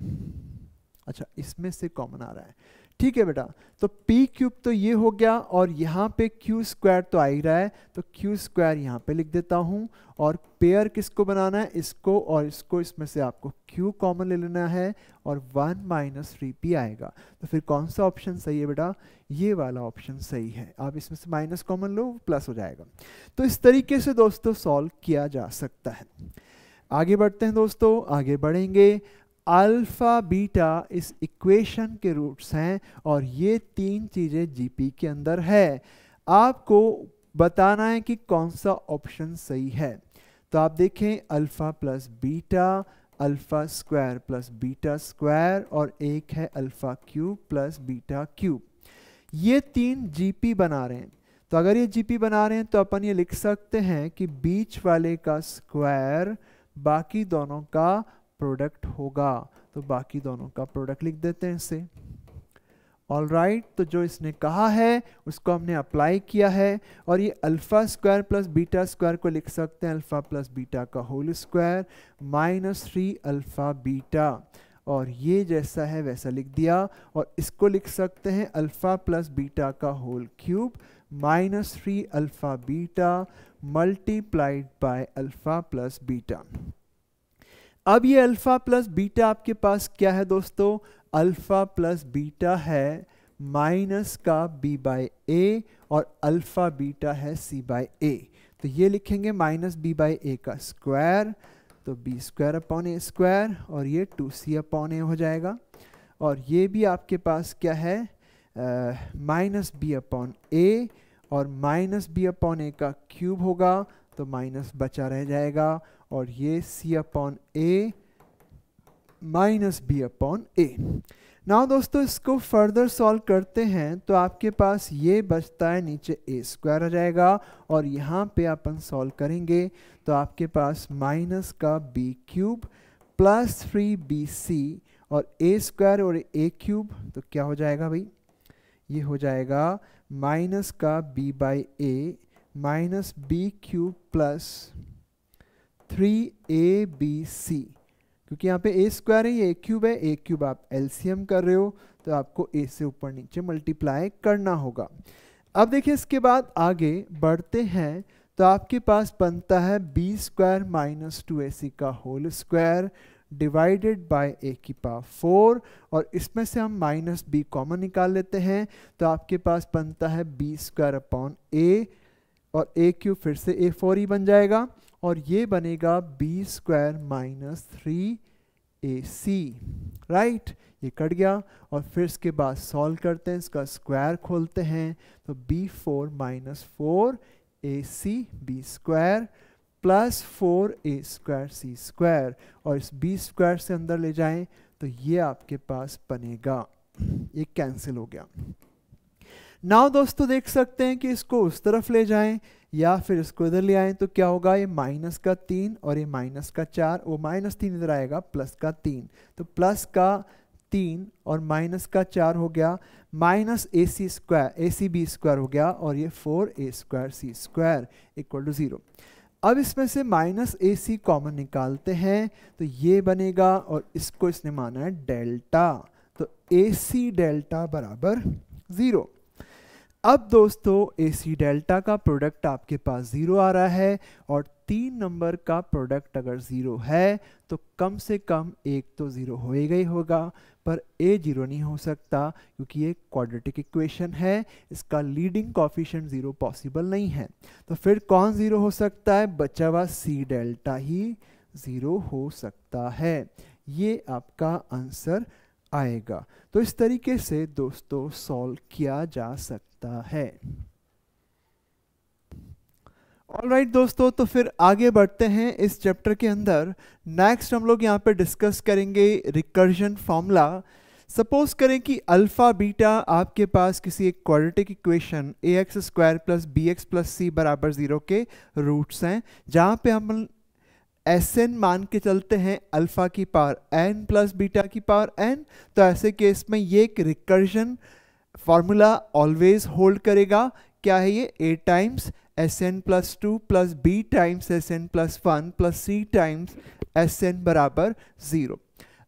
अच्छा इसमें से कॉमन आ रहा है, ठीक है बेटा। तो p क्यूब तो ये हो गया, और यहाँ पे q स्क्वायर तो आ ही रहा है, तो q स्क्वायर यहाँ पे लिख देता हूँ, और पेयर किसको बनाना है? इसको और इसको, इसमें से आपको q कॉमन ले लेना है, और 1 माइनस 3p आएगा। तो फिर कौन सा ऑप्शन सही है बेटा? ये वाला ऑप्शन सही है। आप इसमें से माइनस कॉमन लो, प्लस हो जाएगा। तो इस तरीके से दोस्तों सॉल्व किया जा सकता है। आगे बढ़ते हैं दोस्तों, आगे बढ़ेंगे। अल्फा बीटा इस इक्वेशन के रूट्स हैं, और ये तीन चीज़ें जीपी के अंदर है। आपको बताना है कि कौन सा ऑप्शन सही है। तो आप देखें, alpha plus beta, alpha square plus beta square, और एक है alpha cube plus beta cube. ये तीन जीपी बना रहे हैं। तो अगर ये जीपी बना रहे हैं तो अपन ये लिख सकते हैं कि बीच वाले का स्क्वायर बाकी दोनों का प्रोडक्ट होगा। तो बाकी दोनों का प्रोडक्ट लिख देते हैं इसे। ऑलराइट, तो जो इसने कहा है उसको हमने अप्लाई किया है, और ये alpha square plus beta square को लिख सकते हैं अल्फा प्लस बीटा का whole square minus 3 alpha beta, और ये जैसा है वैसा लिख दिया। और इसको लिख सकते हैं अल्फा प्लस बीटा का whole cube minus 3 alpha beta multiplied by alpha plus beta. अब ये अल्फा प्लस बीटा आपके पास क्या है दोस्तों? अल्फा प्लस बीटा है माइनस का b बाई ए, और अल्फा बीटा है c बाई ए। तो ये लिखेंगे माइनस b बाई ए का स्क्वायर, तो b स्क्वायर अपॉन ए स्क्वायर, और ये 2c अपॉन ए हो जाएगा। और ये भी आपके पास क्या है? माइनस b अपॉन ए, और माइनस b अपॉन ए का क्यूब होगा, तो माइनस बचा रह जाएगा, और ये c अपॉन ए माइनस बी अपॉन ए। नाउ दोस्तों इसको फर्दर सॉल्व करते हैं, तो आपके पास ये बचता है, नीचे ए स्क्वायर आ जाएगा, और यहाँ पे अपन सॉल्व करेंगे तो आपके पास माइनस का बी क्यूब प्लस 3bc और a स्क्वायर और a क्यूब, तो क्या हो जाएगा भाई, ये हो जाएगा माइनस का b by a minus b cube plus 3abc, क्योंकि यहाँ पे a स्क्वायर है, ये a क्यूब है, a क्यूब आप एलसीएम कर रहे हो तो आपको a से ऊपर नीचे मल्टीप्लाई करना होगा। अब देखिए इसके बाद आगे बढ़ते हैं तो आपके पास बनता है बी स्क्वायर माइनस 2ac का whole square divided by a की पावर 4, और इसमें से हम माइनस b कॉमन निकाल लेते हैं तो आपके पास बनता है बी स्क्वायर अपॉन a और a क्यूब फिर से a4 ही बन जाएगा, और ये बनेगा b square minus 3ac, right, ये कट गया। और फिर इसके बाद सॉल्व करते हैं, इसका स्क्वायर खोलते हैं तो b4 minus 4ac B square plus 4a square सी स्क्वायर, और इस b स्क्वायर से अंदर ले जाएं तो ये आपके पास बनेगा, ये कैंसिल हो गया। नाउ दोस्तों देख सकते हैं कि इसको उस तरफ ले जाएं या फिर इसको इधर ले आएं तो क्या होगा, ये माइनस का 3 और ये माइनस का 4, वो माइनस 3 इधर आएगा प्लस का 3, तो प्लस का 3 और माइनस का 4 हो गया minus ac square ac b square हो गया, और ये 4a square C square equal to 0। अब इसमें से माइनस ac कॉमन निकालते हैं तो ये बनेगा, और इसको इसने माना है डेल्टा, तो ac डेल्टा बराबर 0। अब दोस्तों AC डेल्टा का प्रोडक्ट आपके पास 0 आ रहा है, और 3 नंबर का प्रोडक्ट अगर 0 है तो कम से कम एक तो 0 होएगा ही होगा, पर a 0 नहीं हो सकता क्योंकि ये क्वाड्रेटिक इक्वेशन है, इसका लीडिंग कोफिशिएंट 0 पॉसिबल नहीं है। तो फिर कौन 0 हो सकता है, बचा हुआ C डेल्टा ही 0 हो सकता है, ये आपका आंसर आएगा। तो इस तरीके से दोस्तों सॉल्व किया जा सकता है। ऑलराइट दोस्तों, तो फिर आगे बढ़ते हैं इस चैप्टर के अंदर। नेक्स्ट हम लोग यहाँ पे डिस्कस करेंगे रिकर्जन फॉर्मूला। सपोज करें कि अल्फा बीटा आपके पास किसी एक quadratic equation ax square plus bx plus c बराबर 0 के रूट्स हैं, जहाँ पे हम Sn मान के चलते हैं अल्फा की पावर n प्लस बीटा की पावर n। तो ऐसे केस में ये एक रिकर्जन फॉर्मूला ऑलवेज होल्ड करेगा। क्या है ये, a times Sn plus 2 plus b times Sn plus 1 plus c times Sn बराबर 0।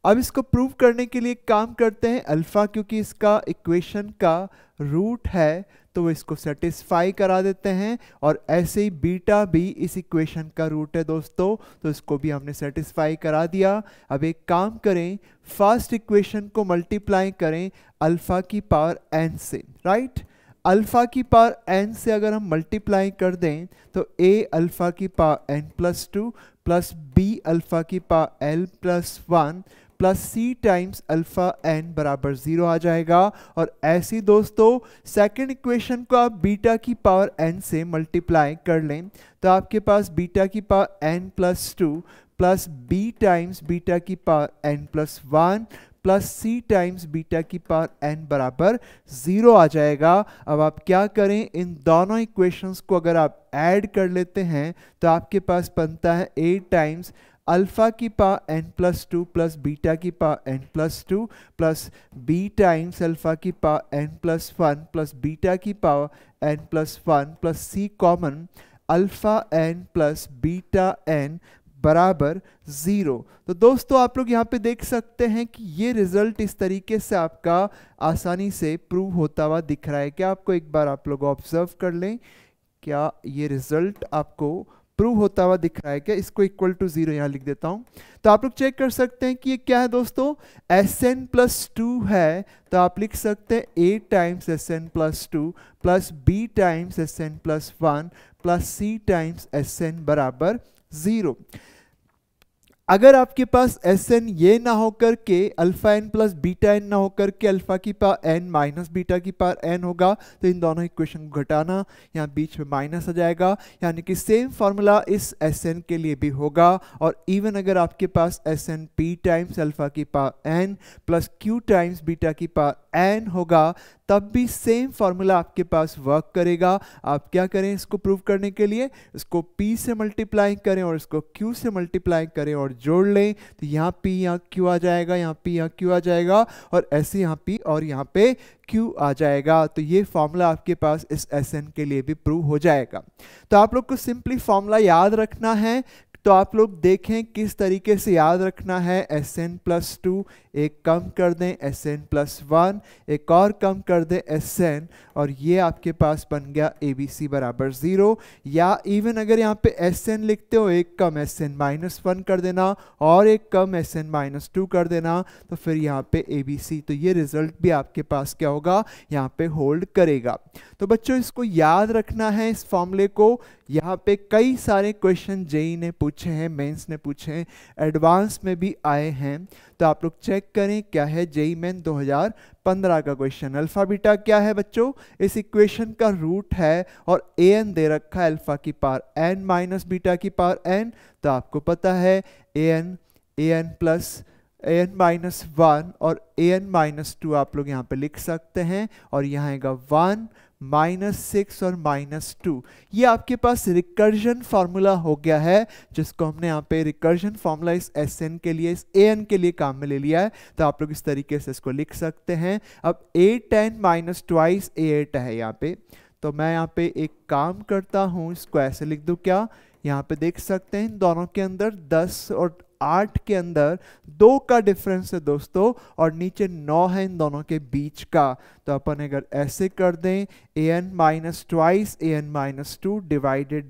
अब इसको प्रूव करने के लिए काम करते हैं, अल्फा क्योंकि इसका इक्वेशन का रूट है तो वो इसको सेटिस्फाई करा देते हैं, और ऐसे ही बीटा भी इस इक्वेशन का रूट है दोस्तों, तो इसको भी हमने सेटिस्फाई करा दिया। अब एक काम करें, फर्स्ट इक्वेशन को मल्टीप्लाई करें अल्फा की पावर n से, राइट। अल्फा की पावर n से अगर हम मल्टीप्लाई कर दें तो a अल्फा की power n plus 2 plus b alpha की power l plus 1 plus c times alpha n बराबर 0 आ जाएगा। और ऐसी दोस्तों सेकंड इक्वेशन को आप बीटा की पावर n से मल्टीप्लाई कर लें तो आपके पास बीटा की power n plus 2 plus b times beta की power n plus 1 plus c times beta की पावर n बराबर 0 आ जाएगा। अब आप क्या करें, इन दोनों इक्वेशंस को अगर आप ऐड कर लेते हैं तो आपके पास बनता है a टाइम्स अल्फा की power n plus 2 plus beta की power n plus 2 plus b times alpha की power n plus 1 plus beta की power n plus 1 plus c common alpha n plus beta n बराबर 0। तो दोस्तों आप लोग यहाँ पे देख सकते हैं कि ये रिजल्ट इस तरीके से आपका आसानी से प्रूव होता हुआ दिख रहा है। क्या आपको एक बार आप लोग ऑब्जर्व कर लें, क्या ये रिजल्ट आपको प्रूव होता हुआ दिख रहा है क्या। इसको इक्वल टू 0 यहाँ लिख देता हूँ, तो आप लोग चेक कर सकते हैं कि ये क्या है दोस्तों, Sn प्लस 2 है, तो आप लिख सकते हैं a times Sn plus 2 plus b times Sn plus 1 plus c times Sn बराबर 0। अगर आपके पास Sn ये ना होकर के alpha n plus beta n ना होकर के अल्फा की पावर n माइनस बीटा की पावर n होगा, तो इन दोनों इक्वेशन को घटाना, यहाँ बीच में माइनस आ जाएगा, यानी कि सेम फार्मूला इस Sn के लिए भी होगा। और इवन अगर आपके पास Sn p टाइम्स अल्फा की power n plus q times beta की पावर n होगा, तब भी सेम फार्मूला आपके पास वर्क करेगा। आप क्या करें, इसको प्रूव करने के लिए इसको p से मल्टीप्लाई करें और इसको q से मल्टीप्लाई करें, और जोड़ लें तो यहाँ P यहाँ Q आ जाएगा, यहाँ P यहाँ Q आ जाएगा, और ऐसे यहाँ P और यहाँ पे Q आ जाएगा। तो ये फॉर्मूला आपके पास इस Sn के लिए भी प्रूव हो जाएगा। तो आप लोग को सिंपली फॉर्मूला याद रखना है। तो आप लोग देखें किस तरीके से याद रखना है। Sn+2 एक कम कर दें, Sn+1 एक और कम कर दें Sn, और ये आपके पास बन गया ABC बराबर 0। या इवन अगर यहाँ पे Sn लिखते हो, एक कम Sn-1 कर देना और एक कम Sn-2 कर देना, तो फिर यहाँ पे ABC। तो ये रिजल्ट भी आपके पास क्या होगा, यहाँ पे होल्ड करेगा। तो बच्चों इसको याद रखना है, इस फॉर्मूले को। यहाँ पे कई सारे क्वेश्चन जेई ने पूछे हैं, मेंस ने पूछे हैं, एडवांस में भी आए हैं। तो आप लोग चेक करें क्या है जेई मेन 2015 का क्वेश्चन। अल्फा बीटा क्या है बच्चों, इस इक्वेशन का रूट है और an दे रखा है अल्फा की पावर n माइनस बीटा की पावर n। तो आपको पता है an प्लस an-1 और an-2 आप लोग यहाँ पे लिख सकते हैं, और यहाँ आएगा 1 -6 और -2। ये आपके पास रिकर्जन फार्मूला हो गया है, जिसको हमने यहाँ पे रिकर्जन फार्मूला इस Sn के लिए, इस an के लिए काम में ले लिया है। तो आप लोग इस तरीके से इसको लिख सकते हैं। अब a10 माइनस ट्वाइस a8 है यहाँ पे, तो मैं यहाँ पे एक काम करता हूँ, इसको ऐसे लिख दूँ क्या, यहाँ पे देख सकते हैं इन दोनों के अंदर 10 और 8 के अंदर 2 का डिफरेंस है दोस्तों, और नीचे 9 है इन दोनों के बीच का। तो अपन अगर ऐसे कर दें an minus twice an-2 divided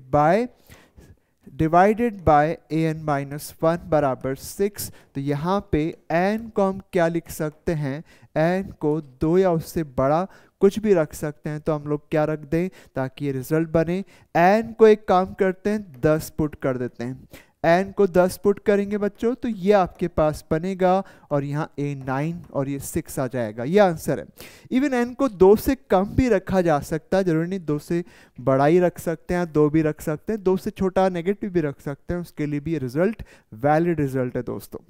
by an-1 बराबर 6। तो यहाँ पे n को हम क्या लिख सकते हैं, n को 2 या उससे बड़ा कुछ भी रख सकते हैं। तो हम लोग क्या रख दें ताकि ये रिजल्ट बने, n को एक काम करते हैं 10 पुट कर देते हैं। n को 10 पुट करेंगे बच्चों तो ये आपके पास बनेगा, और यहाँ a9 और ये 6 आ जाएगा। ये आंसर है। इवन n को 2 से कम भी रखा जा सकता है, जरूरी नहीं 2 से बड़ा ही रख सकते हैं, 2 भी रख सकते हैं, 2 से छोटा नेगेटिव भी रख सकते हैं, उसके लिए भी ये रिजल्ट वैलिड रिजल्ट है दोस्तों।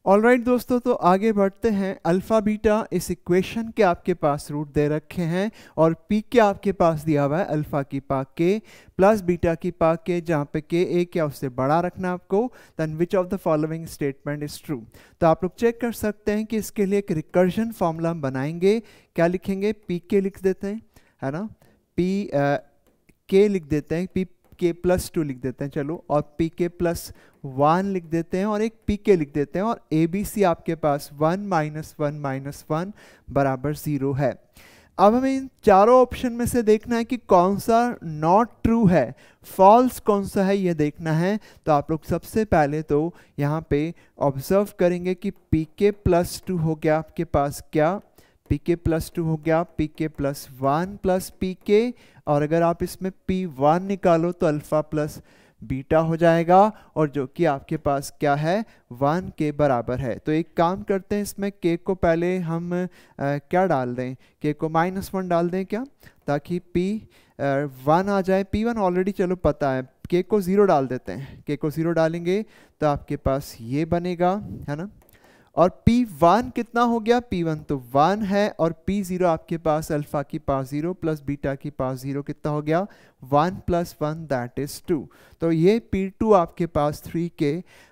ऑलराइट दोस्तों, तो आगे बढ़ते हैं। अल्फा बीटा इस इक्वेशन के आपके पास रूट दे रखे हैं, और पी के आपके पास दिया हुआ है अल्फा की पावर के प्लस बीटा की पावर के, जहाँ पे के ए क्या उससे बड़ा रखना आपको। Then which of the following statement is true. तो आप लोग चेक कर सकते हैं कि इसके लिए एक रिकर्जन फॉर्मूला हम बनाएंगे। क्या लिखेंगे, पी के लिख देते हैं, है ना, पी के लिख देते हैं, पी के प्लस 2 लिख देते हैं, चलो, और पी के प्लस 1 लिख देते हैं, और एक पी के लिख देते हैं, और ए बी सी आपके पास 1 -1 -1 बराबर 0 है। अब हमें इन चारों ऑप्शन में से देखना है कि कौन सा नॉट ट्रू है, फॉल्स कौन सा है, ये देखना है। तो आप लोग सबसे पहले तो यहाँ पे ऑब्जर्व करेंगे कि पी के प्लस 2 हो गया आपके पास क्या, पी के प्लस 2 हो गया पी के प्लस 1 प्लस पी के, और अगर आप इसमें P1 निकालो तो अल्फा प्लस बीटा हो जाएगा, और जो कि आपके पास क्या है 1 के बराबर है। तो एक काम करते हैं, इसमें k को पहले हम क्या डाल दें, k को -1 डाल दें क्या, ताकि P1 आ जाए। P1 ऑलरेडी चलो पता है, k को 0 डाल देते हैं, k को 0 डालेंगे तो आपके पास ये बनेगा, है ना। और P1 कितना हो गया, P1 तो 1 है, और P0 आपके पास अल्फा की पावर 0 प्लस बीटा की पावर 0 कितना हो गया 1 + 1 दैट इज 2। तो ये P2 आपके पास 3 के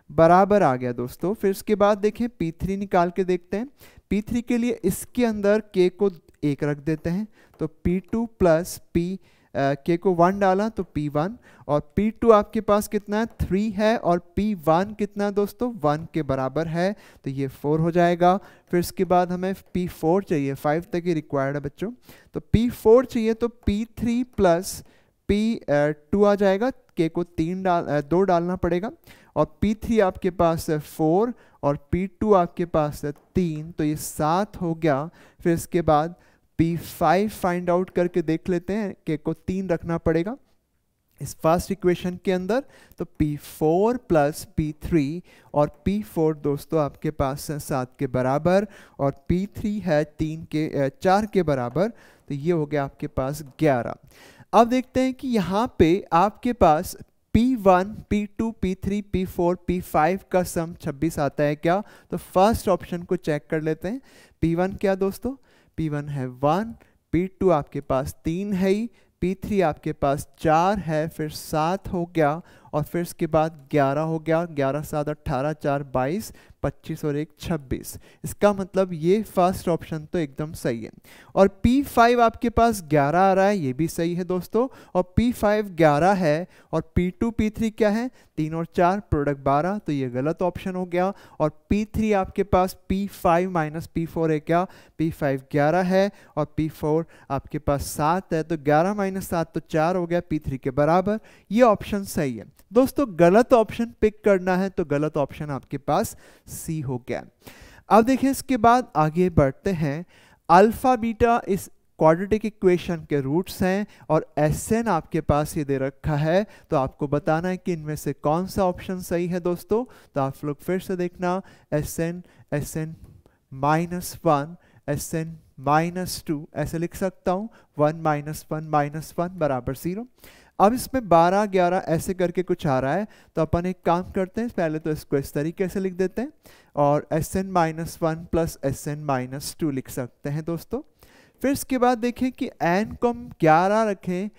बराबर आ गया दोस्तों। फिर उसके बाद देखें P3 निकाल के देखते हैं। P3 के लिए इसके अंदर k को 1 रख देते हैं, तो P2 प्लस k को 1 डाला तो P1, और P2 आपके पास कितना है 3 है, और P1 कितना है दोस्तों 1 के बराबर है, तो ये 4 हो जाएगा। फिर इसके बाद हमें P4 चाहिए, 5 तक ही रिक्वायर्ड है बच्चों। तो P4 चाहिए तो P3 प्लस P2 आ जाएगा, k को 2 डालना पड़ेगा, और P3 आपके पास है 4 और P2 आपके पास है 3, तो ये 7 हो गया। फिर इसके बाद P5 फाइंड आउट करके देख लेते हैं, k को 3 रखना पड़ेगा इस फर्स्ट इक्वेशन के अंदर, तो P4 प्लस P3, और P4 दोस्तों आपके पास है 7 के बराबर, और P3 है 4 के बराबर, तो ये हो गया आपके पास 11। अब देखते हैं कि यहाँ पे आपके पास P1, P2, P3, P4, P5 का सम 26 आता है क्या, तो फर्स्ट ऑप्शन को चेक कर लेते हैं। P1 क्या दोस्तों, P1 है 1, P2 आपके पास 3 है ही, P3 आपके पास 4 है, फिर 7 हो गया, और फिर इसके बाद 11 हो गया, 11 7 18 4 22 25 और 1 26। इसका मतलब ये फर्स्ट ऑप्शन तो एकदम सही है। और P5 आपके पास 11 आ रहा है, ये भी सही है दोस्तों। और P5 11 है और P2 P3 क्या है, 3 और 4 प्रोडक्ट 12, तो ये गलत ऑप्शन हो गया। और P3 आपके पास P5 माइनस P4 है क्या, P5 11 है और P4 आपके पास 7 है, तो 11 माइनस 7 तो 4 हो गया, P3 के बराबर। ये ऑप्शन सही है दोस्तों। गलत ऑप्शन पिक करना है तो गलत ऑप्शन आपके पास सी हो गया। अब देखिए इसके बाद आगे बढ़ते हैं। अल्फा बीटा इस क्वाड्रेटिक इक्वेशन के रूट्स हैं और Sn आपके पास ये दे रखा है, तो आपको बताना है कि इनमें से कौन सा ऑप्शन सही है दोस्तों। तो आप लोग फिर से देखना, Sn -1 Sn -2 ऐसे लिख सकता हूँ, 1 -1 -1 बराबर 0। अब इसमें 12 11 ऐसे करके कुछ आ रहा है, तो अपन एक काम करते हैं, पहले तो इसको इस तरीके से लिख देते हैं और Sn -1 प्लस Sn -2 लिख सकते हैं दोस्तों। फिर इसके बाद देखें कि n को हम 11 रखें,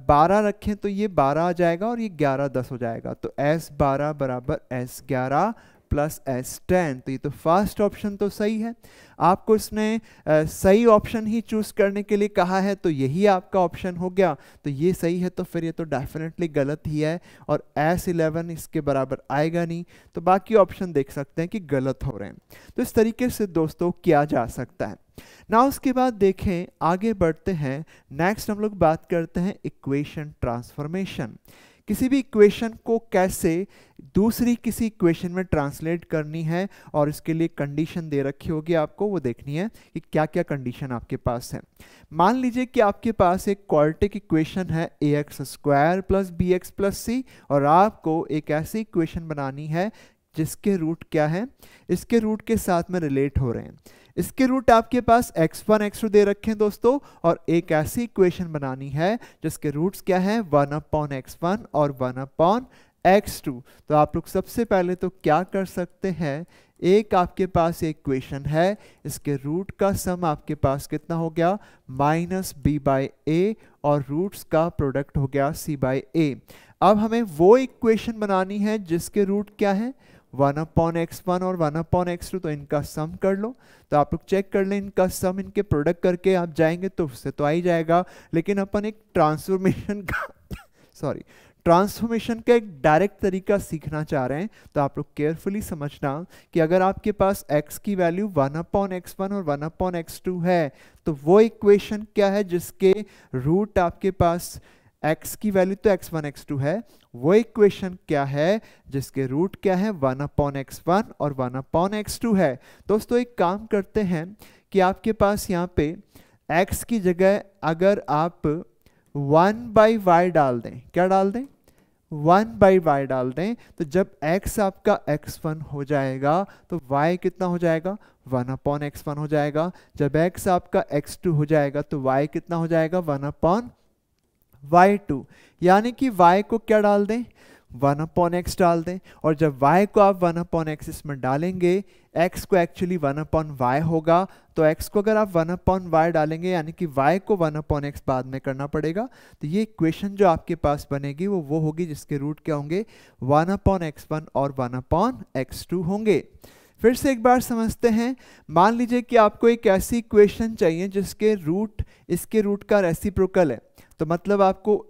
12 रखें तो ये 12 आ जाएगा और ये 11 10 हो जाएगा, तो S12 बराबर S11 प्लस S10। तो ये तो फर्स्ट ऑप्शन तो सही है। आपको इसने सही ऑप्शन ही चूज करने के लिए कहा है, तो यही आपका ऑप्शन हो गया, तो ये सही है। तो फिर ये तो डेफिनेटली गलत ही है और S11 इसके बराबर आएगा नहीं, तो बाकी ऑप्शन देख सकते हैं कि गलत हो रहे हैं। तो इस तरीके से दोस्तों किया जा सकता है ना। उसके बाद देखें आगे बढ़ते हैं, नेक्स्ट हम लोग बात करते हैं इक्वेशन ट्रांसफॉर्मेशन। किसी भी इक्वेशन को कैसे दूसरी किसी इक्वेशन में ट्रांसलेट करनी है और इसके लिए कंडीशन दे रखी होगी, आपको वो देखनी है कि क्या क्या कंडीशन आपके पास है। मान लीजिए कि आपके पास एक क्वाड्रेटिक इक्वेशन है ax² प्लस bx प्लस सी, और आपको एक ऐसी इक्वेशन बनानी है जिसके रूट क्या है, इसके रूट के साथ में रिलेट हो रहे हैं। इसके रूट आपके पास x1 x2 दे रखे हैं दोस्तों, और एक ऐसी इक्वेशन बनानी है जिसके रूट्स क्या है, 1/x1 और 1/x2। तो आप लोग सबसे पहले तो क्या कर सकते हैं, एक आपके पास एक इक्वेशन है, इसके रूट का सम आपके पास कितना हो गया, -b/a, और रूट्स का प्रोडक्ट हो गया c/a। अब हमें वो इक्वेशन बनानी है जिसके रूट क्या है, 1/x1 और 1/x2, तो इनका सम कर लो। तो आप लोग चेक कर लें, इनका सम इनके प्रोडक्ट करके आप जाएंगे तो उससे तो आ ही जाएगा, लेकिन अपन एक ट्रांसफॉर्मेशन का एक डायरेक्ट तरीका सीखना चाह रहे हैं। तो आप लोग केयरफुली समझना कि अगर आपके पास x की वैल्यू 1/x1 और 1/x2 है, तो वो इक्वेशन क्या है जिसके रूट आपके पास x की वैल्यू तो x1 x2 है, वो इक्वेशन क्या है जिसके रूट क्या है, 1/x1 और 1/x2 है। दोस्तों एक काम करते हैं कि आपके पास यहाँ पे x की जगह अगर आप 1/y डाल दें, क्या डाल दें, 1/y डाल दें, तो जब x आपका x1 हो जाएगा तो y कितना हो जाएगा, 1/x1 हो जाएगा। जब x आपका x2 हो जाएगा तो y कितना हो जाएगा, 1/y2। यानी कि y को क्या डाल दें, 1/x डाल दें, और जब y को आप 1/x इसमें डालेंगे, x को एक्चुअली 1/y होगा, तो x को अगर आप 1/y डालेंगे यानी कि y को 1/x बाद में करना पड़ेगा। तो ये इक्वेशन जो आपके पास बनेगी वो होगी जिसके रूट क्या होंगे, 1/x1 और 1/x2 होंगे। फिर से एक बार समझते हैं, मान लीजिए कि आपको एक ऐसी इक्वेशन चाहिए जिसके रूट इसके रूट का रेसिप्रोकल है, तो मतलब आपको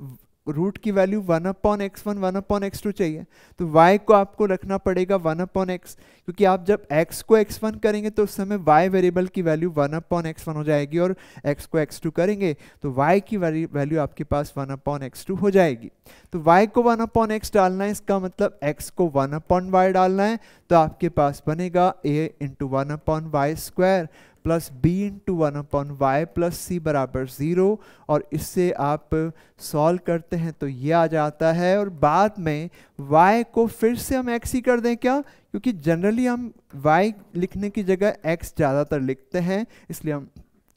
रूट की वैल्यू 1/x1 1/x2 चाहिए, तो y को आपको रखना पड़ेगा 1/x, क्योंकि आप जब x को x1 करेंगे तो उस समय y वेरिएबल की वैल्यू 1/x1 हो जाएगी, और x को x2 करेंगे तो y की वैल्यू आपके पास 1/x2 हो जाएगी। तो y को 1/x डालना है, इसका मतलब x को 1/y डालना है, तो आपके पास बनेगा a into 1/y² plus b into 1/y plus c बराबर 0, और इससे आप सॉल्व करते हैं तो ये आ जाता है। और बाद में y को फिर से हम x ही कर दें क्या, क्योंकि जनरली हम y लिखने की जगह x ज़्यादातर लिखते हैं, इसलिए हम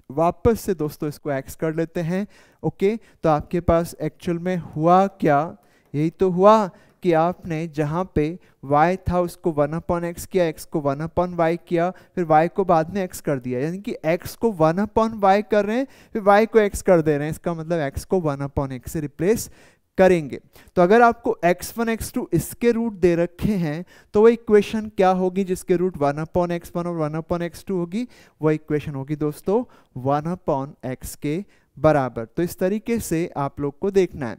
वापस से दोस्तों इसको x कर लेते हैं। ओके, तो आपके पास एक्चुअल में हुआ क्या, यही तो हुआ कि आपने जहाँ पे y था उसको 1/x किया, x को 1/y किया, फिर y को बाद में x कर दिया, यानी कि x को 1/y कर रहे हैं, फिर y को x कर दे रहे हैं, इसका मतलब x को 1/x से रिप्लेस करेंगे। तो अगर आपको x1 x2 इसके रूट दे रखे हैं तो वो इक्वेशन क्या होगी जिसके रूट 1/x1 और 1/x2 होगी? वो इक्वेशन होगी दोस्तों 1/x के बराबर। तो इस तरीके से आप लोग को देखना है।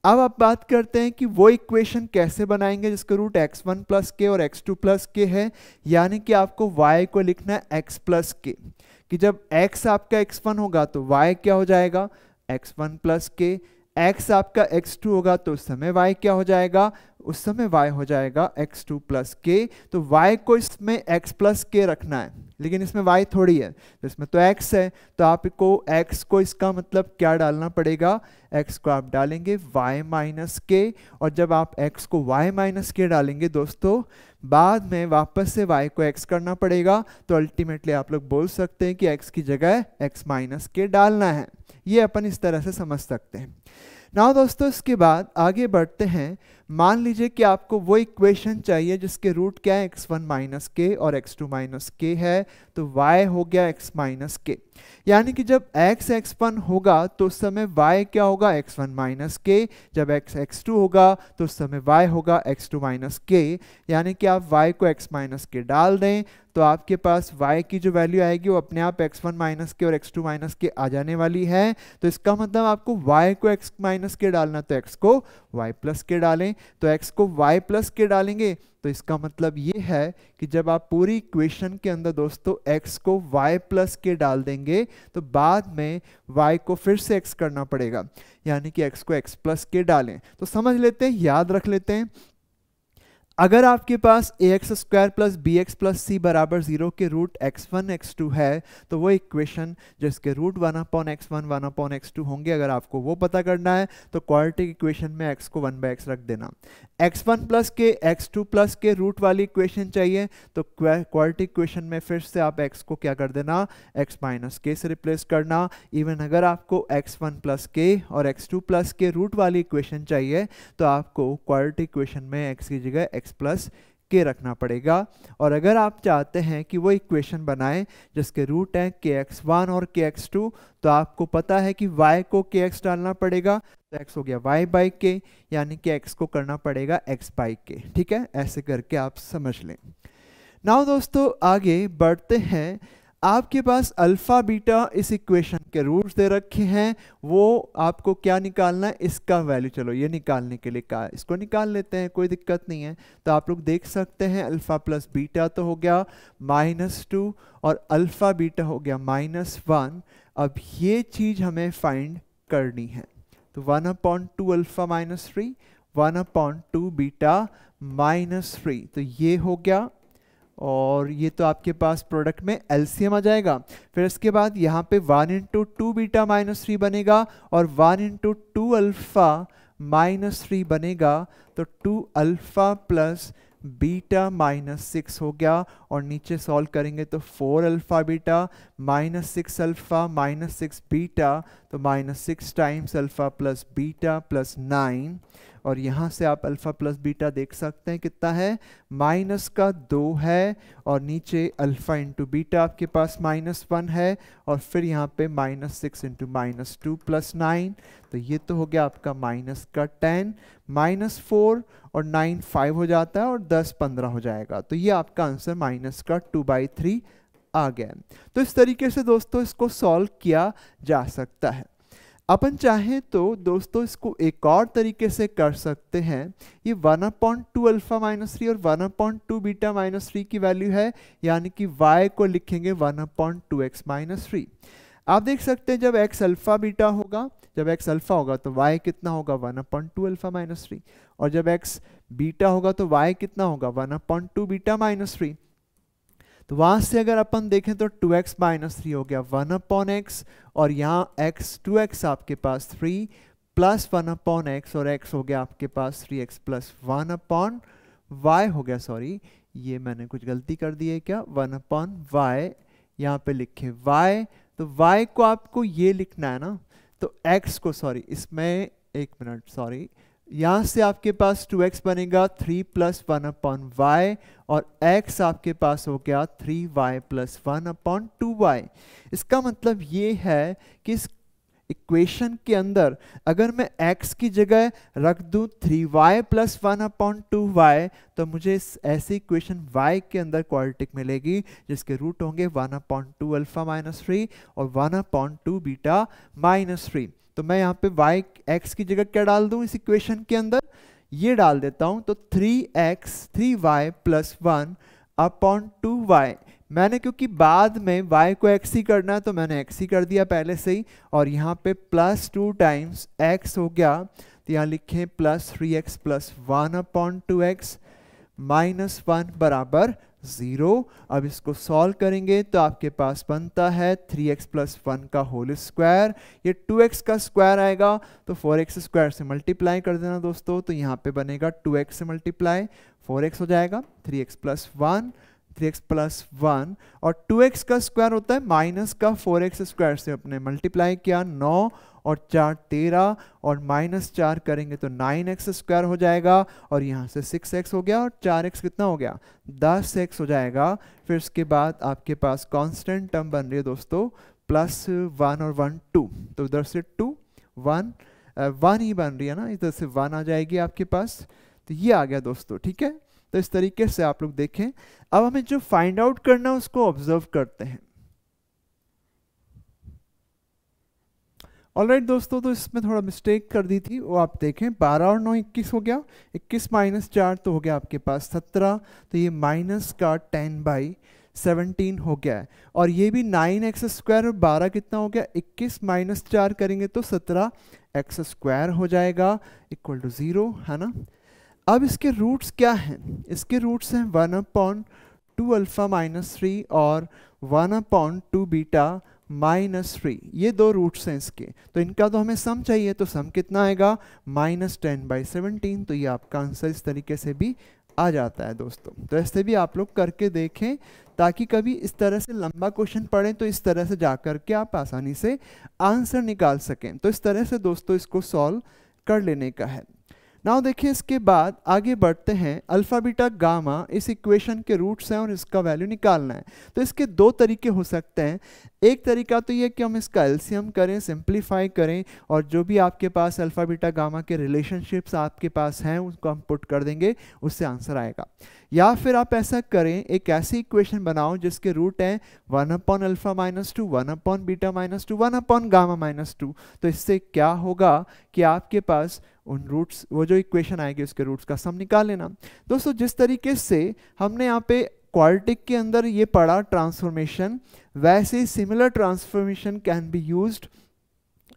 अब आप बात करते हैं कि वो इक्वेशन कैसे बनाएंगे जिसके रूट x1 प्लस के और x2 प्लस के है, यानी कि आपको y को लिखना है x प्लस के, कि जब x आपका x1 होगा तो y क्या हो जाएगा? x1 प्लस के। x आपका x2 होगा तो उस समय y क्या हो जाएगा? उस समय y हो जाएगा x2 प्लस के। तो y को इसमें x प्लस के रखना है, लेकिन इसमें y थोड़ी है, तो इसमें तो x है, तो आपको x को इसका मतलब क्या डालना पड़ेगा? x को आप डालेंगे y माइनस के, और जब आप x को y माइनस के डालेंगे दोस्तों, बाद में वापस से y को x करना पड़ेगा। तो अल्टीमेटली आप लोग बोल सकते हैं कि x की जगह x माइनस के डालना है। ये अपन इस तरह से समझ सकते हैं। नाउ दोस्तों इसके बाद आगे बढ़ते हैं। मान लीजिए कि आपको वो इक्वेशन चाहिए जिसके रूट क्या है? x1 माइनस के और x2 माइनस के है, तो y हो गया x माइनस के, यानी कि जब x x1 होगा तो उस समय y क्या होगा? x1 माइनस के। जब x x2 होगा तो उस समय y होगा x2 माइनस के, यानी कि आप y को x माइनस के डाल दें तो आपके पास y की जो वैल्यू आएगी वो अपने आप x1 माइनस के और x2 माइनस के आ जाने वाली है। तो इसका मतलब आपको y को x माइनस के डालना, तो x को y प्लस के डालें। तो x को y प्लस के डालेंगे तो इसका मतलब ये है कि जब आप पूरी इक्वेशन के अंदर दोस्तों x को y प्लस के डाल देंगे तो बाद में y को फिर से x करना पड़ेगा, यानी कि x को x प्लस के डालें। तो समझ लेते हैं, याद रख लेते हैं। अगर आपके पास ax square plus B X plus C बराबर 0 के रूट x1 x2 है, तो वो इक्वेशन जिसके रूट 1/x1 1/x2 होंगे, अगर आपको वो पता करना है तो क्वाड्रेटिक इक्वेशन में x को 1/x रख देना। x1 प्लस के x2 प्लस के रूट वाली इक्वेशन चाहिए तो क्वाड्रेटिक इक्वेशन में फिर से आप x को क्या कर देना? x माइनस के से रिप्लेस करना। इवन अगर आपको x1 प्लस के और x2 प्लस के रूट वाली इक्वेशन चाहिए तो आपको क्वाड्रेटिक इक्वेशन में x की जगह x प्लस के रखना पड़ेगा। और अगर आप चाहते हैं कि वो इक्वेशन बनाएं जिसके रूट हैं kx1 और kx2, तो आपको पता है कि y को kx डालना पड़ेगा, तो x हो गया y बाई के, यानी कि x को करना पड़ेगा x बाई के। ठीक है, ऐसे करके आप समझ लें। नाउ दोस्तों आगे बढ़ते हैं। आपके पास अल्फा बीटा इस इक्वेशन के रूट्स दे रखे हैं, वो आपको क्या निकालना है? इसका वैल्यू। चलो ये निकालने के लिए कहा, इसको निकाल लेते हैं, कोई दिक्कत नहीं है। तो आप लोग देख सकते हैं अल्फा प्लस बीटा तो हो गया -2 और अल्फा बीटा हो गया -1। अब ये चीज हमें फाइंड करनी है, तो 1/2 अल्फा -3 1/2 बीटा -3, तो ये हो गया। और ये तो आपके पास प्रोडक्ट में एलसीएम आ जाएगा। फिर इसके बाद यहाँ पे 1/2 बीटा -3 बनेगा और 1/2 अल्फा -3 बनेगा, तो 2 अल्फा प्लस बीटा -6 हो गया। और नीचे सॉल्व करेंगे तो 4 अल्फा बीटा -6 अल्फा -6 बीटा, तो -6 times alpha plus beta plus 9। और यहाँ से आप अल्फा प्लस बीटा देख सकते हैं कितना है? -2 है, और नीचे अल्फा इंटू बीटा आपके पास -1 है, और फिर यहाँ पे -6 इंटू -2 प्लस 9, तो ये तो हो गया आपका -10, -4 और 9 5 हो जाता है और 10 15 हो जाएगा। तो ये आपका आंसर -2/3 आ गया। तो इस तरीके से दोस्तों इसको सॉल्व किया जा सकता है। अपन चाहें तो दोस्तों इसको एक और तरीके से कर सकते हैं। ये 1/2 अल्फा -3 और 1/2 बीटा -3 की वैल्यू है, यानी कि y को लिखेंगे 1/2x -3। आप देख सकते हैं जब x अल्फा बीटा होगा, जब x अल्फा होगा तो y कितना होगा? 1/2 अल्फा -3, और जब x बीटा होगा तो y कितना होगा? 1/2 बीटा -3। तो वहां से अगर अपन देखें तो 2x -3 हो गया 1/x, और यहाँ x 2x आपके पास 3 प्लस 1/x, और x हो गया आपके पास 3x प्लस 1/y हो गया। सॉरी, ये मैंने कुछ गलती कर दी है क्या? 1/y यहाँ पे लिखे y, तो y को आपको ये लिखना है ना, तो x को, सॉरी इसमें एक मिनट, सॉरी, यहाँ से आपके पास 2x बनेगा 3 प्लस 1/y, और x आपके पास हो गया 3y प्लस 1/2y। इसका मतलब ये है कि इस इक्वेशन के अंदर अगर मैं x की जगह रख दूं 3y प्लस 1/2y, तो मुझे ऐसी इक्वेशन y के अंदर क्वाड्रेटिक मिलेगी जिसके रूट होंगे 1/2 अल्फा माइनस 3 और 1/2 बीटा माइनस 3। तो मैं यहाँ पे y x की जगह क्या डाल दूं इस इक्वेशन के अंदर, ये डाल देता हूं, तो 3y प्लस 1/2y। मैंने क्योंकि बाद में y को x ही करना है तो मैंने x ही कर दिया पहले से ही, और यहाँ पे प्लस 2 टाइम्स x हो गया, तो यहाँ लिखें plus 3x plus 1/2x minus 1 बराबर 0। अब इसको सॉल्व करेंगे तो आपके पास बनता है 3x प्लस 1 का होल स्क्वायर, ये 2x का स्क्वायर आएगा तो 4x स्क्वायर से मल्टीप्लाई कर देना दोस्तों, तो यहाँ पे बनेगा 2x से मल्टीप्लाई 4x हो जाएगा, 3x प्लस 1 और 2x का स्क्वायर होता है माइनस का 4x स्क्वायर से अपने मल्टीप्लाई किया, 9 और 4 13 और माइनस 4 करेंगे तो 9x स्क्वायर हो जाएगा, और यहाँ से 6x हो गया और 4x कितना हो गया 10x हो जाएगा। फिर उसके बाद आपके पास कांस्टेंट टर्म बन रही है दोस्तों प्लस 1 और 1 2, तो उधर से 2 1 ही बन रही है ना, इधर से 1 आ जाएगी आपके पास, तो ये आ गया दोस्तों। ठीक है, तो इस तरीके से आप लोग देखें। अब हमें जो फाइंड आउट करना है उसको ऑब्जर्व करते हैं। ऑलराइट दोस्तों, तो इसमें थोड़ा मिस्टेक कर दी थी, वो आप देखें 12 और 9 21 हो गया, 21 माइनस 4 तो हो गया आपके पास 17, तो ये माइनस का 10/17 हो गया है, और ये भी 9x स्क्वायर और 12 कितना हो गया 21 माइनस 4 करेंगे तो 17x स्क्वायर हो जाएगा इक्वल टू 0, है ना। अब इसके रूट्स क्या हैं, इसके रूट्स हैं 1/2 अल्फा माइनस 3 और 1/2 बीटा माइनस 3, ये दो रूट्स हैं इसके, तो इनका तो हमें सम चाहिए, तो सम कितना आएगा -10/17, तो ये आपका आंसर इस तरीके से भी आ जाता है दोस्तों। तो ऐसे भी आप लोग करके देखें, ताकि कभी इस तरह से लंबा क्वेश्चन पढ़ें तो इस तरह से जा करके आप आसानी से आंसर निकाल सकें। तो इस तरह से दोस्तों इसको सॉल्व कर लेने का है। नाउ देखिए, इसके बाद आगे बढ़ते हैं, अल्फा बीटा गामा इस इक्वेशन के रूट्स हैं और इसका वैल्यू निकालना है। तो इसके दो तरीके हो सकते हैं। एक तरीका तो ये कि हम इसका एलसीएम करें, सिंप्लीफाई करें, और जो भी आपके पास अल्फा बीटा गामा के रिलेशनशिप्स आपके पास हैं उसको हम पुट कर देंगे, उससे आंसर आएगा। या फिर आप ऐसा करें, एक ऐसी इक्वेशन बनाओ जिसके रूट हैं 1/अल्फा माइनस 2, 1/बीटा माइनस 2, 1/गामा माइनस 2। तो इससे क्या होगा कि आपके पास उन रूट्स, वो जो इक्वेशन आएगी उसके रूट्स का सम निकाल लेना। दोस्तों जिस तरीके से हमने यहाँ पे क्वाड्रेटिक के अंदर ये पढ़ा ट्रांसफॉर्मेशन, वैसे similar transformation can be used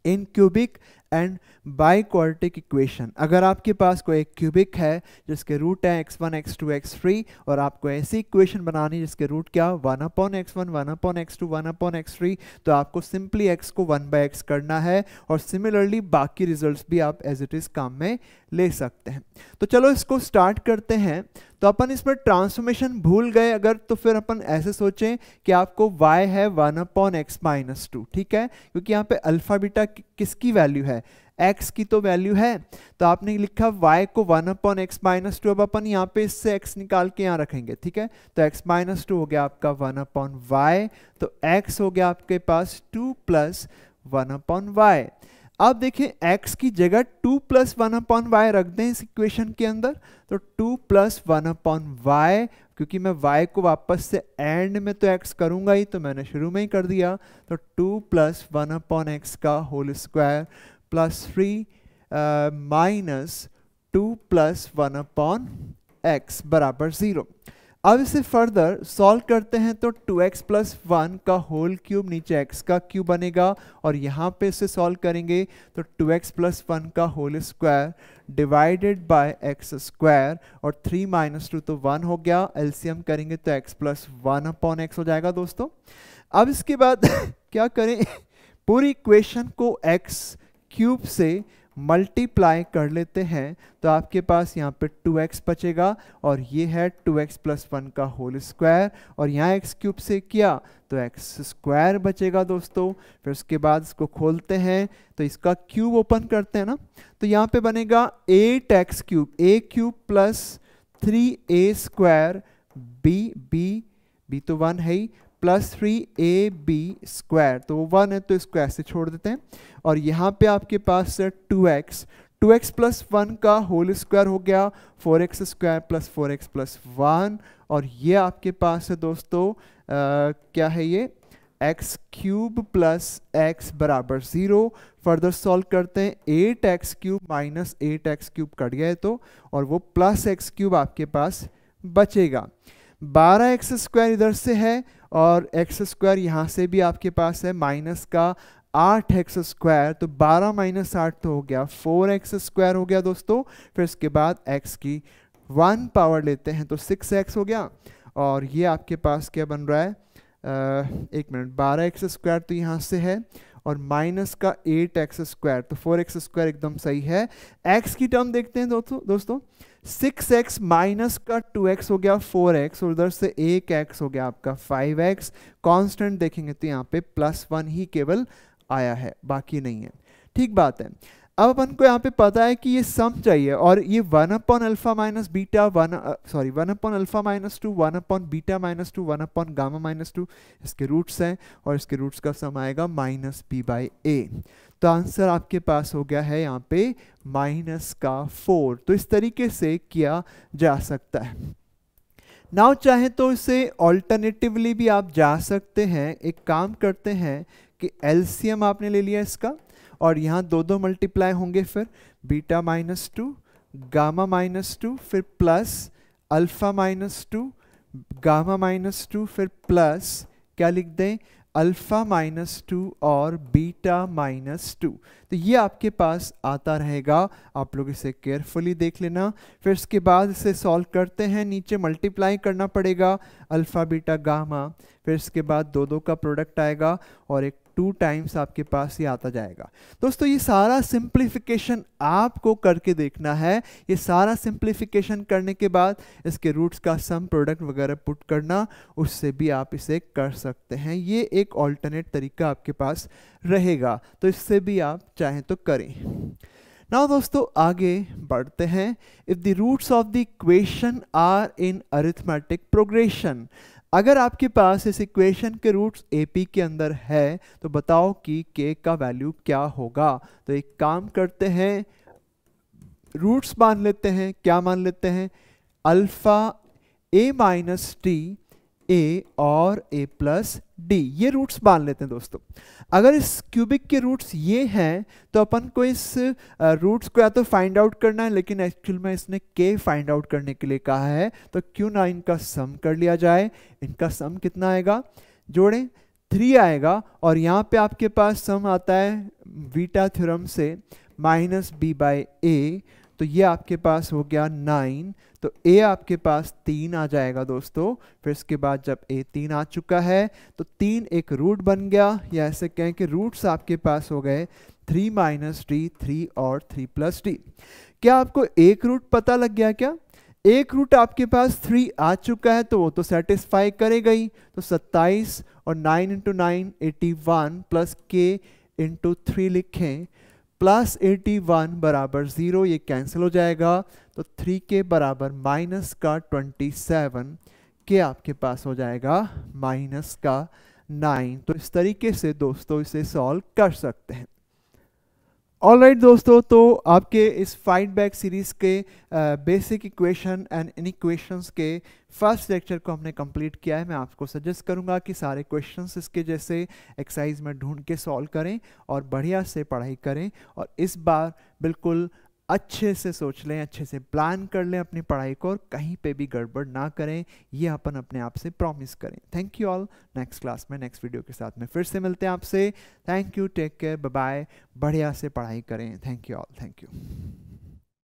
in cubic and by quadratic equation. अगर आपके पास कोई एक क्यूबिक है जिसके रूट है x1 x2 x3, और आपको ऐसी इक्वेशन बनानी जिसके रूट क्या 1/x1 1/x2 1/x3, तो आपको सिंपली x को 1/x करना है, और सिमिलरली बाकी रिजल्ट्स भी आप एज इट इज काम में ले सकते हैं। तो चलो इसको स्टार्ट करते हैं। तो अपन इसमें ट्रांसफॉर्मेशन भूल गए अगर, तो फिर अपन ऐसे सोचें कि आपको y है 1/x माइनस 2, ठीक है, क्योंकि यहाँ पे अल्फा बीटा किसकी वैल्यू है, x की तो वैल्यू है, तो आपने लिखा y को 1/x माइनस 2। अब अपन यहाँ पे इससे x निकाल के यहाँ रखेंगे, ठीक है, तो x माइनस 2 हो गया आपका 1/y, तो x हो गया आपके पास 2 प्लस 1/y। अब देखिए x की जगह 2 प्लस 1/y रख दें इस इक्वेशन के अंदर, तो 2 प्लस 1/y, क्योंकि मैं y को वापस से एंड में तो x करूंगा ही, तो मैंने शुरू में ही कर दिया, तो 2 प्लस 1/x का whole square plus 3 minus 2 plus 1/x बराबर 0। अब इसे फर्दर सॉल्व करते हैं, तो 2x प्लस 1 का होल क्यूब नीचे x का क्यूब बनेगा, और यहाँ पे इसे सॉल्व करेंगे तो 2x प्लस 1 का whole square divided by x square, और 3 माइनस 2 तो 1 हो गया, एलसीएम करेंगे तो x प्लस 1/x हो जाएगा दोस्तों। अब इसके बाद क्या करें, पूरी इक्वेशन को x क्यूब से मल्टीप्लाई कर लेते हैं, तो आपके पास यहाँ पे 2x बचेगा, और ये है 2x प्लस 1 का होल स्क्वायर, और यहाँ x क्यूब से किया तो x स्क्वायर बचेगा दोस्तों। फिर उसके बाद इसको खोलते हैं तो इसका क्यूब ओपन करते हैं ना, तो यहाँ पे बनेगा 8x cube, a cube plus 3a square b तो 1 है ही, प्लस 3ab², तो 1 है तो इसको ऐसे छोड़ देते हैं। और यहाँ पे आपके पास है 2x प्लस 1 का होल स्क्वायर हो गया 4x² प्लस 4x प्लस 1। और ये आपके पास है दोस्तों क्या है ये x³ प्लस x बराबर 0। फर्दर सॉल्व करते हैं, 8x³ माइनस 8x³ कट गया है तो, और वो प्लस x³ आपके पास बचेगा। 12x² इधर से है और x² यहाँ से भी आपके पास है, माइनस का 8x², तो 12 माइनस 8 तो हो गया 4x² हो गया दोस्तों। फिर इसके बाद x की 1 पावर लेते हैं तो 6x हो गया। और ये आपके पास क्या बन रहा है, एक मिनट, 12x² तो यहाँ से है और माइनस का 8x², तो 4x² एकदम सही है। x की टर्म देखते हैं दोस्तों 6x माइनस का 2x हो गया 4x, और उधर से 1x हो गया आपका 5x। कांस्टेंट देखेंगे तो यहाँ पे +1 ही केवल आया है, बाकी नहीं है। ठीक बात है। अब अपन को यहाँ पे पता है कि ये सम चाहिए, और ये 1/α minus beta 1/α minus 2 1/β minus 2 1/γ minus 2 इसके रूट्स हैं, और इसके रूट्स का सम आएगा -b/a। तो आंसर आपके पास हो गया है यहाँ पे -4। तो इस तरीके से किया जा सकता है। नाउ चाहे तो इसे ऑल्टरनेटिवली भी आप जा सकते हैं। एक काम करते हैं कि एलसीएम आपने ले लिया इसका, और यहाँ 2 मल्टीप्लाई होंगे, फिर बीटा -2 गामा -2 फिर प्लस अल्फा -2 गामा -2 फिर प्लस क्या लिख दें, अल्फा -2 और बीटा -2। तो ये आपके पास आता रहेगा, आप लोग इसे केयरफुली देख लेना। फिर इसके बाद इसे सॉल्व करते हैं, नीचे मल्टीप्लाई करना पड़ेगा अल्फा बीटा गामा, फिर इसके बाद 2 का प्रोडक्ट आएगा और एक 2 टाइम्स आपके पास ये आता जाएगा। दोस्तों ये सारा सिंप्लीफिकेशन आपको करके देखना है। ये सारा सिंप्लीफिकेशन करने के बाद इसके रूट्स का सम प्रोडक्ट वगैरह पुट करना, उससे भी आप इसे कर सकते हैं। ये एक ऑल्टरनेट तरीका आपके पास रहेगा, तो इससे भी आप चाहें तो करें। नाउ दोस्तों आगे बढ़ते हैं। If the roots of the equation are in arithmetic progression, अगर आपके पास इस इक्वेशन के रूट्स AP के अंदर है तो बताओ कि K का वैल्यू क्या होगा। तो एक काम करते हैं, रूट्स मान लेते हैं, क्या मान लेते हैं, alpha A minus T A और A प्लस D, ये रूट्स मान लेते हैं दोस्तों। अगर इस क्यूबिक के रूट्स ये हैं तो अपन को इस रूट्स को या तो फाइंड आउट करना है, लेकिन एक्चुअल में इसने K फाइंड आउट करने के लिए कहा है, तो क्यों ना इनका सम कर लिया जाए। इनका सम कितना आएगा, जोड़ें 3 आएगा, और यहाँ पे आपके पास सम आता है बीटा थ्योरम से -b/a, तो ये आपके पास हो गया 9। तो a आपके पास 3 आ जाएगा दोस्तों। फिर इसके बाद जब a 3 आ चुका है तो 3 एक रूट बन गया, या ऐसे कहें कि रूट्स आपके पास हो गए 3 माइनस d 3 और 3 प्लस d। क्या आपको एक रूट पता लग गया क्या? एक रूट आपके पास 3 आ चुका है तो वो तो सेटिस्फाई करेगा ही। तो 27 और 9 × 9 81 प्लस k × 3 लिखें, प्लस 81 बराबर 0, ये कैंसिल हो जाएगा। तो 3 के बराबर माइनस का 27, के आपके पास हो जाएगा माइनस का 9। तो इस तरीके से दोस्तों इसे सॉल्व कर सकते हैं। ऑलराइट दोस्तों, तो आपके इस फाइट बैक सीरीज के बेसिक इक्वेशन एंड इनइक्वेशंस के फर्स्ट लेक्चर को हमने कंप्लीट किया है। मैं आपको सजेस्ट करूंगा कि सारे क्वेश्चंस इसके जैसे एक्सरसाइज में ढूंढ के सॉल्व करें और बढ़िया से पढ़ाई करें, और इस बार बिल्कुल अच्छे से सोच लें, अच्छे से प्लान कर लें अपनी पढ़ाई को, और कहीं पे भी गड़बड़ ना करें, ये अपन अपने आप से प्रॉमिस करें। Thank you all. Next class में नेक्स्ट वीडियो के साथ में फिर से मिलते हैं आपसे। Thank you, take care, bye bye. बढ़िया से पढ़ाई करें। Thank you all, thank you.